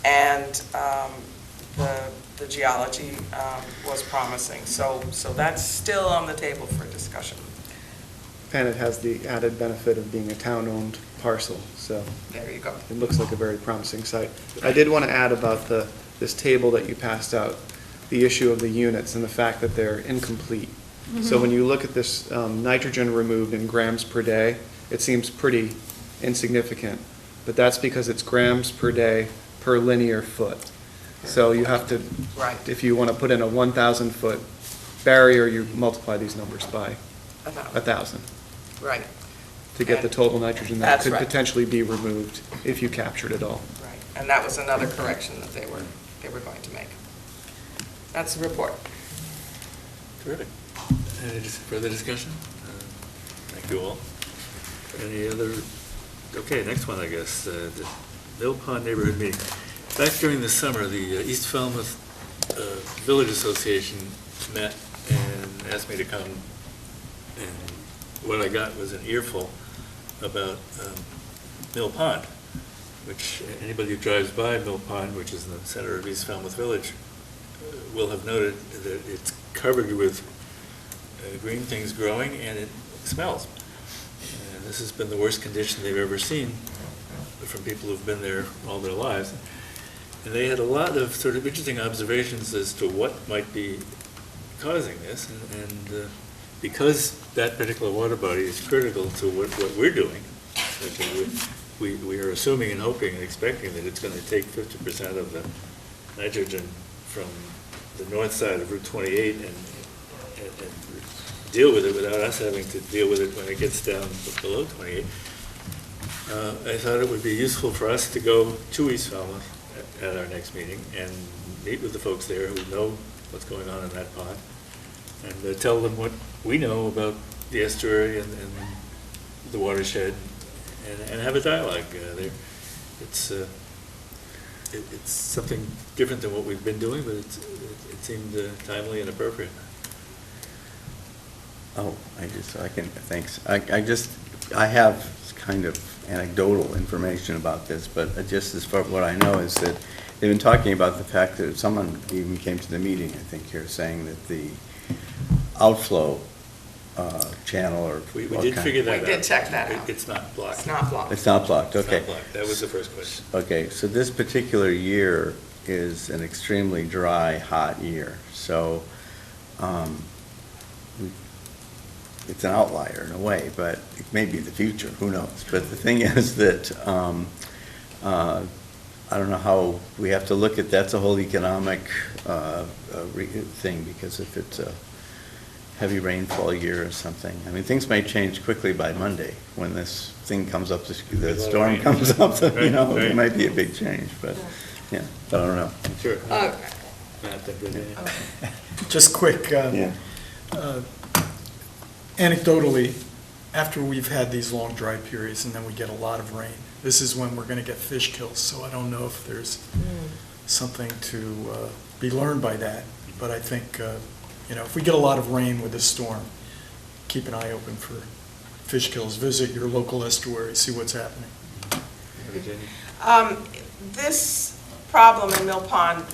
C: And the geology was promising. So that's still on the table for discussion.
E: And it has the added benefit of being a town-owned parcel, so
C: There you go.
E: it looks like a very promising site. I did want to add about this table that you passed out, the issue of the units and the fact that they're incomplete. So when you look at this nitrogen removed in grams per day, it seems pretty insignificant, but that's because it's grams per day per linear foot. So you have to,
C: Right.
E: if you want to put in a 1,000-foot barrier, you multiply these numbers by
C: About,
E: 1,000
C: right,
E: to get the total nitrogen that
C: That's
E: could
C: right.
E: potentially be removed if you captured it all.
C: right. And that was another correction that they were going to make. That's the report.
A: Terrific. Any further discussion? Thank you all. Any other, okay, next one, I guess, the Mill Pond Neighborhood Meeting. Back during the summer, the East Falmouth Village Association met and asked me to come, and what I got was an earful about Mill Pond. which anybody who drives by Mill Pond, which is in the center of East Falmouth Village, will have noted that it's covered with green things growing, and it smells. And this has been the worst condition they've ever seen from people who've been there all their lives. And they had a lot of sort of interesting observations as to what might be causing this, and because that particular water body is critical to what we're doing, we are assuming and hoping and expecting that it's going to take 50% of the nitrogen from the north side of Route 28 and deal with it without us having to deal with it when it gets down below 28. I thought it would be useful for us to go to East Falmouth at our next meeting and meet with the folks there who know what's going on in that pond, and tell them what we know about the estuary and the watershed, and have a dialogue. It's something different than what we've been doing, but it seemed timely and appropriate.
D: Oh, thanks. I have kind of anecdotal information about this, but just as far what I know is that they've been talking about the fact that someone even came to the meeting, I think here, saying that the outflow channel or...
A: We did figure that out.
C: We did check that out.
A: It's not blocked.
C: It's not blocked.
D: It's not blocked, okay.
A: It's not blocked. That was the first question.
D: Okay, so this particular year is an extremely dry, hot year, so it's an outlier in a way, but it may be the future, who knows? But the thing is that I don't know how, we have to look at, that's a whole economic thing, because if it's a heavy rainfall year or something, I mean, things may change quickly by Monday when this thing comes up, the storm comes up, you know, it might be a big change, but, yeah, I don't know.
A: Sure.
C: Okay.
I: Just quick,
D: Yeah.
I: anecdotally, after we've had these long dry periods and then we get a lot of rain, this is when we're going to get fish kills. So I don't know if there's something to be learned by that. But I think, if we get a lot of rain with this storm, keep an eye open for fish kills. Visit your local estuary, see what's happening.
C: This problem in Mill Pond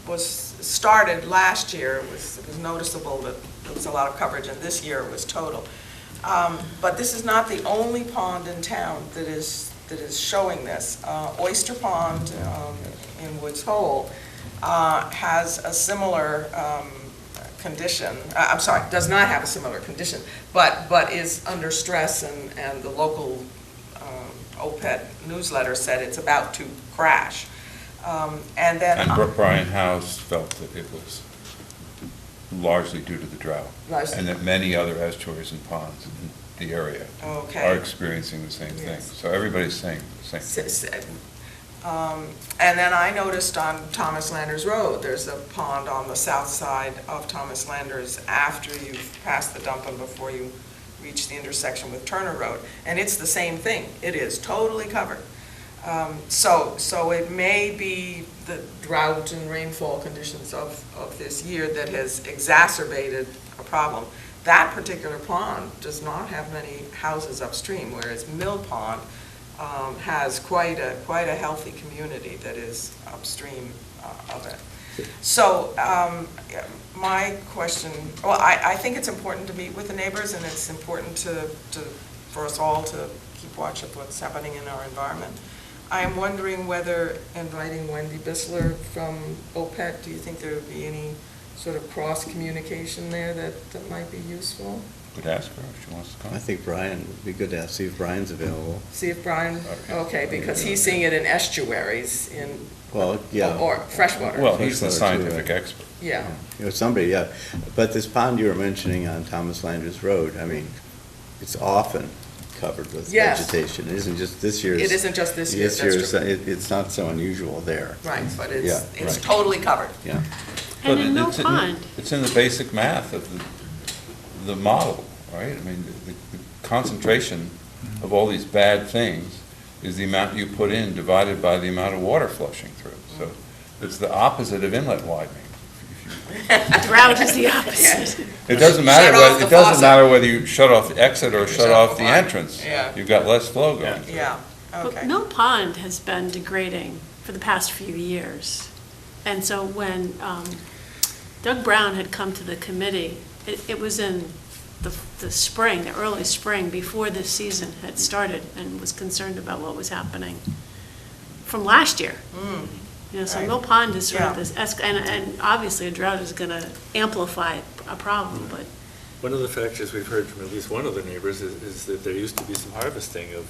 C: was started last year. It was noticeable that there was a lot of coverage, and this year it was total. But this is not the only pond in town that is showing this. Oyster Pond in Woods Hole has a similar condition. I'm sorry, does not have a similar condition, but is under stress, and the local OPED newsletter said it's about to crash. And
F: Brian House felt that it was largely due to the drought, and that many other estuaries and ponds in the area are experiencing the same thing. So everybody's saying the same thing.
C: And then I noticed on Thomas Landers Road, there's a pond on the south side of Thomas Landers after you've passed the dump and before you reach the intersection with Turner Road. And it's the same thing. It is totally covered. So it may be the drought and rainfall conditions of this year that has exacerbated a problem. That particular pond does not have many houses upstream, whereas Mill Pond has quite a healthy community that is upstream of it. So my question, well, I think it's important to meet with the neighbors, and it's important for us all to keep watch of what's happening in our environment. I am wondering whether inviting Wendy Bissler from OPEC, do you think there would be any sort of cross-communication there that might be useful?
F: Could ask her if she wants to come.
D: I think Brian, would be good to see if Brian's available.
C: See if Brian, okay, because he's seeing it in estuaries,
D: Well, yeah.
C: or freshwater.
F: Well, he's the scientific expert.
C: Yeah.
D: Somebody, yeah. But this pond you were mentioning on Thomas Landers Road, I mean, it's often covered with vegetation. It isn't just this year's.
C: It isn't just this year's, that's true.
D: It's not so unusual there.
C: Right, but
D: Yeah,
C: it's
D: right.
C: totally covered.
D: Yeah.
B: And
F: But
B: in Mill
F: it's
B: Pond,
F: It's in the basic math of the model, right? I mean, the concentration of all these bad things is the amount you put in divided by the amount of water flushing through. So it's the opposite of inlet widening.
B: drought is the opposite.
F: It doesn't matter.
C: Shut off the
F: It doesn't
C: faucet.
F: matter whether you shut off the exit or shut off the
C: faucet.
F: entrance.
C: Yeah.
F: You've got less flow going.
C: Yeah, Okay.
B: Mill Pond has been degrading for the past few years. And so when Doug Brown had come to the committee, it was in the spring, the early spring, before this season had started, and was concerned about what was happening from last year. You know, so
C: Right.
B: Mill Pond is sort of
C: Yeah.
B: this, and obviously a drought is going to amplify a problem, but
A: One of the factors we've heard from at least one of the neighbors is that there used to be some harvesting of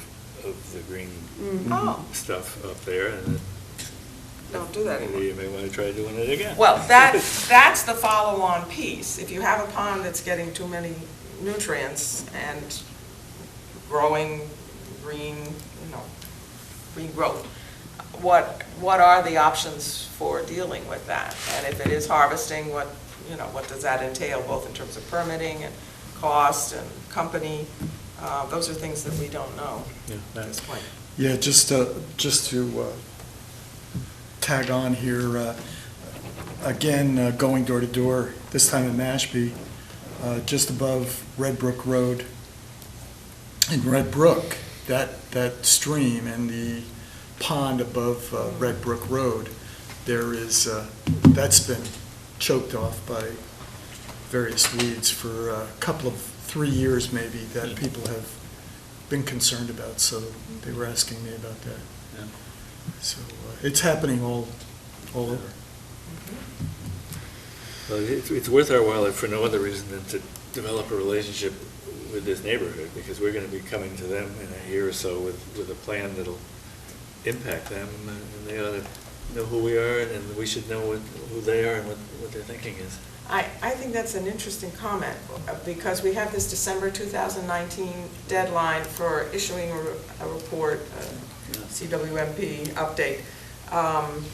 A: the green
C: Oh,
A: stuff up there, and
C: don't do that anymore.
A: maybe you may want to try doing it again.
C: Well, that's the follow-on piece. If you have a pond that's getting too many nutrients and growing green, green growth, what are the options for dealing with that? And if it is harvesting, what does that entail, both in terms of permitting and cost and company? Those are things that we don't know at this point.
I: Yeah, just to tag on here, again, going door to door, this time in Mashpee, just above Red Brook Road. In Red Brook, that stream and the pond above Red Brook Road, there is, that's been choked off by various weeds for a couple of 3 years maybe that people have been concerned about, so they were asking me about that.
A: Yeah.
I: So it's happening all over.
A: Well, it's worth our while, if for no other reason than to develop a relationship with this neighborhood, because we're going to be coming to them in a year or so with a plan that'll impact them, and they ought to know who we are, and we should know who they are and what their thinking is.
C: I think that's an interesting comment, because we have this December 2019 deadline for issuing a report, CWMP update,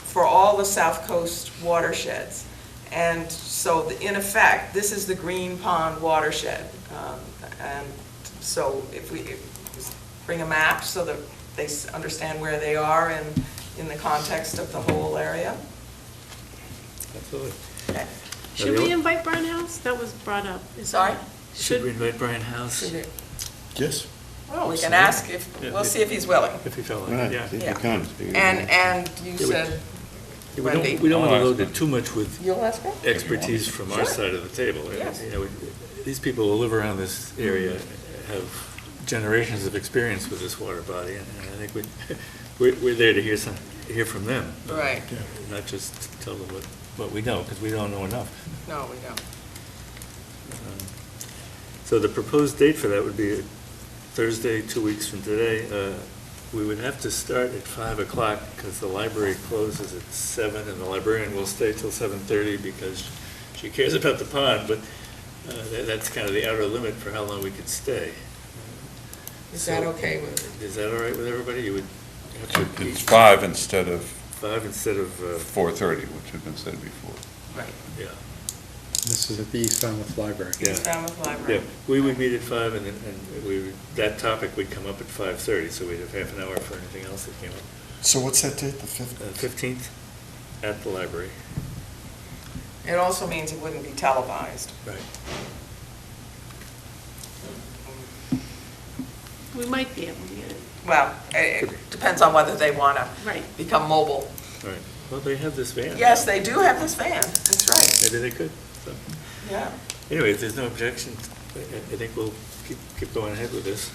C: for all the South Coast watersheds. And so, in effect, this is the Green Pond watershed. And so if we bring a map so that they understand where they are in the context of the whole area.
A: Absolutely.
C: Okay.
B: should we invite Brian House? That was brought up. Is
C: Sorry?
B: that-
A: Should we invite Brian House?
C: Should it-
I: Yes.
C: Well, we can ask we'll see if he's willing.
A: If he felt like
D: Right,
A: it, yeah.
D: if
C: Yeah.
D: it comes.
C: And you
A: Yeah,
C: said,
A: We
C: Wendy.
A: don't want to
F: I'll
A: load
F: ask
A: it too much with
C: You'll ask her?
A: expertise from our
C: Sure.
A: side of the table.
C: Yes.
A: You know, these people who live around this area have generations of experience with this water body, and I think we're there to hear from them.
C: Right.
A: Not just tell them what we know, because we don't know enough.
C: No, we don't.
A: So the proposed date for that would be Thursday, 2 weeks from today. We would have to start at 5 o'clock because the library closes at 7, and the librarian will stay till 7:30 because she cares about the pond, but that's kind of the outer limit for how long we could stay.
C: Is that
A: So,
C: okay with
A: Is that all right with everybody? You would have to.
F: It's 5 instead of
A: 5 instead of,
F: 4:30, which had been said before.
C: Right.
A: yeah.
G: This is at the East Falmouth Library.
A: Yeah.
C: East Falmouth
A: Yeah,
C: Library.
A: we would meet at 5, and that topic would come up at 5:30, so we'd have half an hour for anything else that came up.
I: So what's that date, the 5th?
A: 15th at the library.
C: It also means it wouldn't be televised.
A: Right.
B: We might be able to get it.
C: Well, it depends on whether they want to
B: Right.
C: become mobile.
A: Right. Well, they have this van.
C: Yes, they do have this van, that's right,
A: Maybe they could. So,
C: yeah.
A: anyway, if there's no objection, I think we'll keep going ahead with this.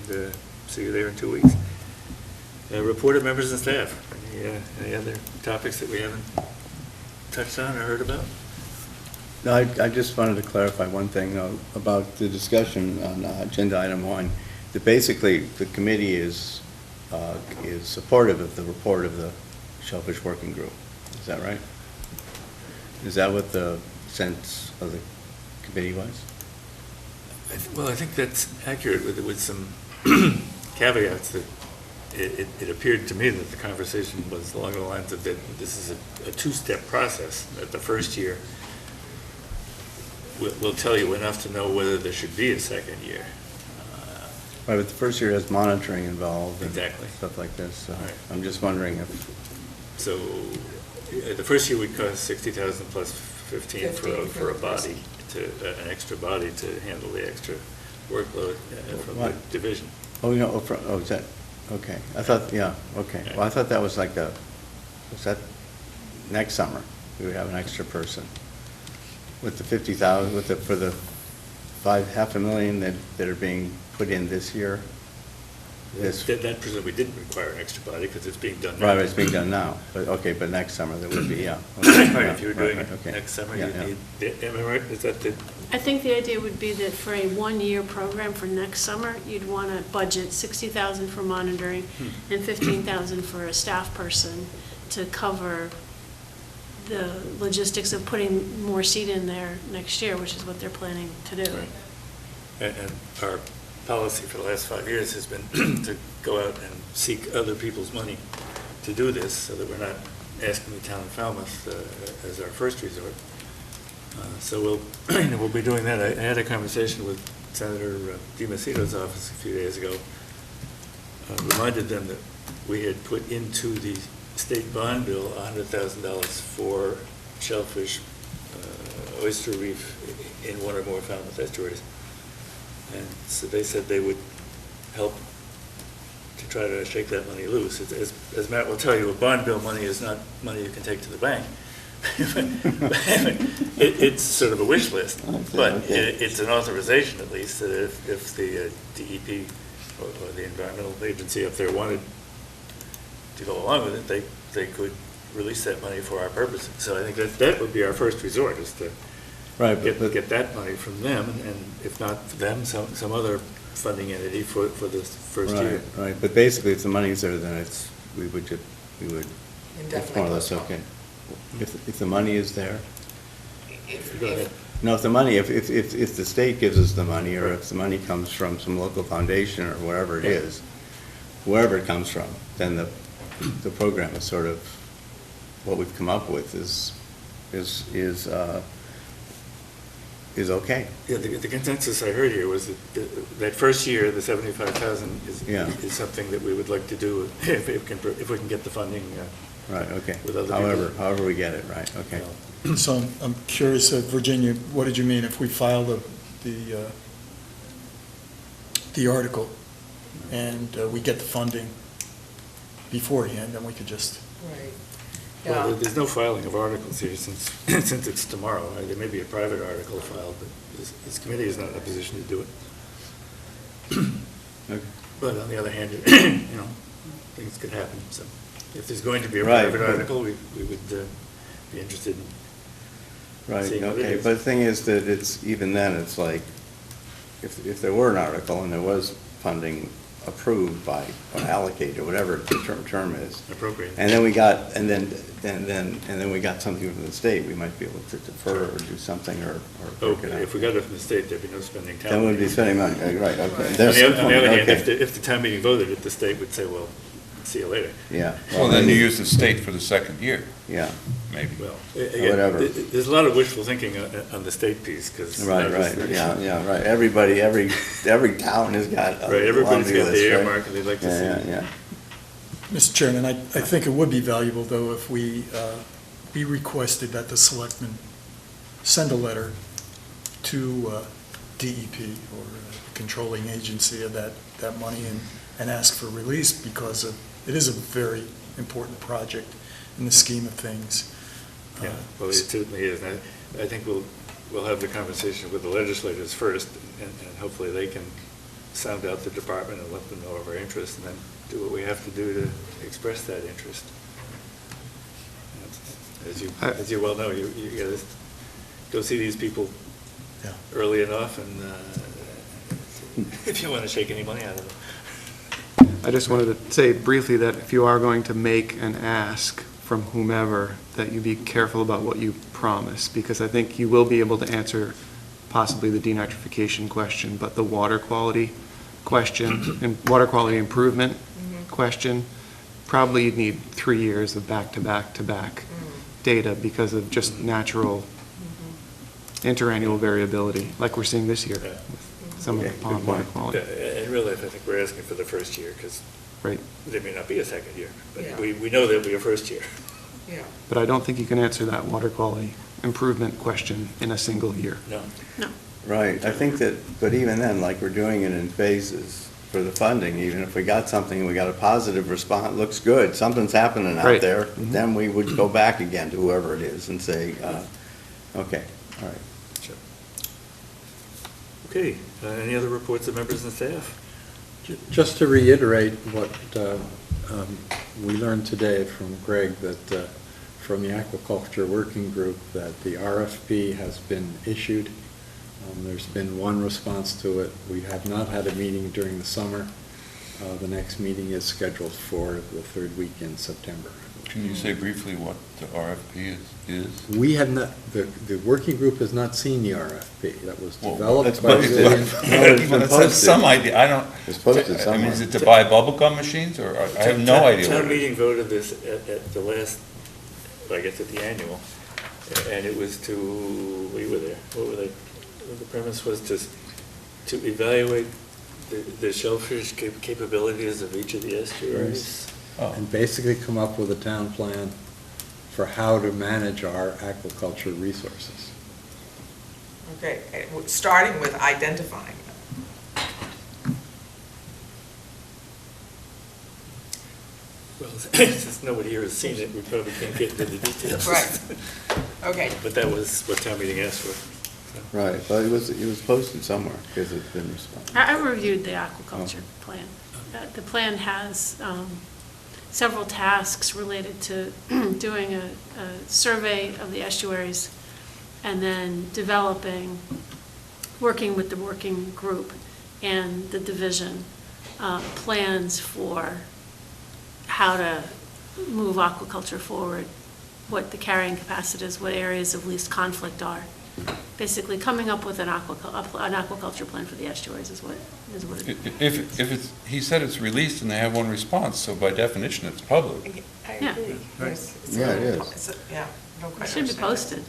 A: And see you there in 2 weeks. Report of members and staff. Any other topics that we haven't touched on or heard about?
D: No, I just wanted to clarify one thing about the discussion on agenda item 1. That basically, the committee is supportive of the report of the Shellfish Working Group. Is that right? Is that what the sense of the committee was?
A: Well, I think that's accurate with some caveats. That it appeared to me that the conversation was along the lines of that this is a two-step process. That the first year will tell you enough to know whether there should be a second year.
D: Right, but the first year has monitoring involved and
A: Exactly.
D: stuff like this, so
A: Right.
D: I'm just wondering if,
A: So the first year would cost 60,000 plus 15 for a body, an extra body to handle the extra workload from the
D: What?
A: division.
D: is that, Okay, I thought, yeah, okay. Well, I thought that was like was that next summer? We would have an extra person with the 50,000, for the half a million that are being put in this year?
A: That presumably didn't require an extra body because it's being done now.
D: Right, it's being done now, but, okay, but next summer there would be, yeah. Okay,
A: Right,
D: yeah,
A: if you were doing
D: right,
A: it
D: okay.
A: next summer,
D: Yeah,
A: you'd
D: yeah.
A: need, am I right? Is that the,
B: I think the idea would be that for a one-year program for next summer, you'd want to budget 60,000 for monitoring and 15,000 for a staff person to cover the logistics of putting more seed in there next year, which is what they're planning to do.
A: Right. And our policy for the last 5 years has been to go out and seek other people's money to do this, so that we're not asking the town of Falmouth as our first resort. So we'll be doing that. I had a conversation with Senator DiMacedo's office a few days ago. Reminded them that we had put into the state bond bill $100,000 for shellfish, oyster reef in one or more Falmouth estuaries. And so they said they would help to try to shake that money loose. As Matt will tell you, a bond bill money is not money you can take to the bank. It's sort of a wish list, but it's an authorization at least that if the DEP or the environmental agency up there wanted to go along with it, they could release that money for our purposes. So I think that would be our first resort, is to
D: Right,
A: get that money from them, and if not them, some other funding entity for this first year.
D: Right, right, but basically, if the money's there, then we would, it's more or less okay. If the money is there?
A: Go ahead.
D: No, if the money, if the state gives us the money, or if the money comes from some local foundation or wherever it is, wherever it comes from, then the program is sort of, what we've come up with is okay.
A: Yeah, the consensus I heard here was that first year, the 75,000
D: Yeah.
A: is something that we would like to do if we can get the funding.
D: Right, okay.
A: With other people.
D: However we get it, right, okay.
I: So I'm curious, Virginia, what did you mean if we filed the article and we get the funding beforehand, then we could just,
C: Right.
A: Well,
C: Yeah.
A: there's no filing of articles here since it's tomorrow. There may be a private article filed, but this committee is not in a position to do it.
D: Okay.
A: But on the other hand, things could happen, so if there's going to be a
D: Right,
A: private
D: but-
A: article, we would be interested in
D: Right,
A: seeing what it
D: okay,
A: is.
D: but the thing is that even then, it's like, if there were an article and there was funding approved by, or allocated, or whatever the term is,
A: appropriate.
D: and then we got something from the state, we might be able to defer or do something, or work it out.
A: If we got it from the state, there'd be no spending town.
D: Then we'd be
A: meeting.
D: spending money, right, okay.
A: On
D: There's
A: the
D: the
A: other hand,
D: point, okay.
A: if the town meeting voted it, the state would say, well, see you later.
D: Yeah.
F: Well, then you use the state for the second year,
D: Yeah,
F: maybe.
A: Well,
D: Whatever.
A: again, there's a lot of wishful thinking on the state piece, because.
D: right, yeah, right. Every town has got a
A: Right, everybody's
D: laundry
A: got the
D: list, right?
A: earmark, and they'd like to see.
D: Yeah.
I: Mr. Chairman, I think it would be valuable, though, if we requested that the selectmen send a letter to DEP or controlling agency of that money and ask for release, because it is a very important project in the scheme of things.
A: Yeah, well, it certainly is. And I think we'll have the conversation with the legislators first, and hopefully they can sound out the department and let them know of our interest, and then do what we have to do to express that interest. As you well know, you gotta go see these people
I: Yeah.
A: early enough, and if you want to shake any money out of them.
E: I just wanted to say briefly that if you are going to make an ask from whomever, that you be careful about what you promise, because I think you will be able to answer possibly the denitrification question, but the water quality question and water quality improvement question, probably you'd need 3 years of back-to-back-to-back data because of just natural interannual variability, like we're seeing this year.
A: Yeah.
E: Some of the
D: Okay,
E: pond
D: good
E: water
D: point.
E: quality.
A: In real life, I think we're asking for the first year, because
E: Right.
A: there may not be a second year, but
C: Yeah.
A: we know there'll be a first year.
C: Yeah.
E: But I don't think you can answer that water quality improvement question in a single year.
A: No.
B: No.
D: Right, I think that, but even then, like, we're doing it in phases. for the funding. Even if we got something, we got a positive response, looks good, something's happening out
E: Right.
D: there, then we would go back again to whoever it is and say, okay, all right.
A: Okay, any other reports of members and staff?
G: Just to reiterate what we learned today from Greg, that from the Aquaculture Working Group, that the RFP has been issued. There's been one response to it. We have not had a meeting during the summer. The next meeting is scheduled for the third week in September.
F: Can you say briefly what the RFP is?
G: We have not, the working group has not seen the RFP. That was
F: Well,
G: developed
F: it's
G: by
F: posted.
G: Julian.
D: No, it's been
F: It's
D: posted.
F: some idea, I don't.
D: It's posted
F: I
D: somewhere.
F: mean, is it to buy bubblegum machines, or, I have no idea what
A: Town
F: it is.
A: meeting voted this at the last, I guess at the annual, and it was to, we were there, what were they? The premise was to evaluate the shellfish capabilities of each of the estuaries.
F: Oh.
G: And basically come up with a town plan for how to manage our aquaculture resources.
C: Okay, starting with identifying them.
A: Well, since nobody here has seen it, we probably can't get into the details.
C: Right. Okay.
A: But that was what town meeting asked for. So.
D: Right, but it was posted somewhere, because it's been responded.
B: I reviewed the aquaculture plan. The plan has several tasks related to doing a survey of the estuaries and then developing, working with the working group and the division, plans for how to move aquaculture forward, what the carrying capacity is, what areas of least conflict are. Basically, coming up with an aquaculture plan for the estuaries is what it is.
F: If it's, he said it's released and they have one response, so by definition, it's public.
C: I
B: Yeah.
C: agree.
A: Right.
C: It's
D: Yeah, it
C: a-
D: is.
C: it's a- Yeah, no
B: It
C: question.
B: should be posted.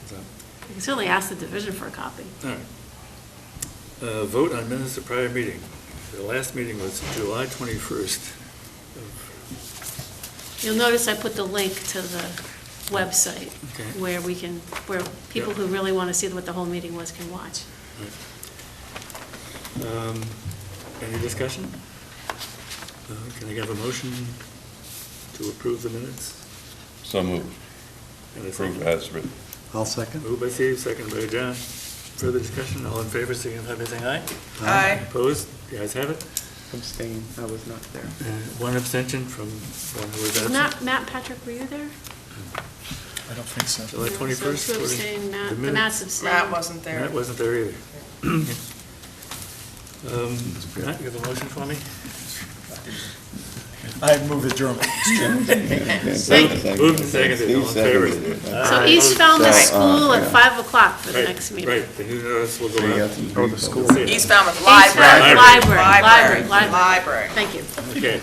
A: So,
B: You can certainly ask the division for a copy.
A: all right. Vote on minutes of prior meeting. The last meeting was July 21st.
B: You'll notice I put the link to the website
A: Okay.
B: where people who really want to see what the whole meeting was can watch.
A: Any discussion? Can I have a motion to approve the minutes?
F: So moved.
A: And a
F: Approved
A: second?
F: as written.
G: I'll second.
A: Moved by Steve, second by John. Further discussion? All in favor, signify by saying aye.
C: Aye.
A: Opposed? The ayes have it.
E: Abstain, I was not there.
A: One abstention from one who was absent.
B: Matt Patrick, were you there?
I: I don't think so.
A: July
B: So
A: 21st.
B: two
A: according
B: abstain,
A: to
B: Matt,
A: the
B: the
A: minutes.
B: Matt's abstained.
C: Matt wasn't there.
A: Matt wasn't there either. Matt, you have a motion for me?
I: I move adjournment.
B: Thank you.
A: Moved and seconded, all in favor?
D: Steve seconded it.
B: So East Falmouth
D: So,
B: School at
D: yeah.
B: 5 o'clock for the
A: Right,
B: next meeting.
A: Right, the new notice will go
D: So you got
A: out.
D: some
E: Oh, the
D: brief-
E: school.
A: We'll see.
C: East Falmouth
B: East Falmouth
C: Library.
B: Library.
C: Library.
B: Thank you.
A: Okay.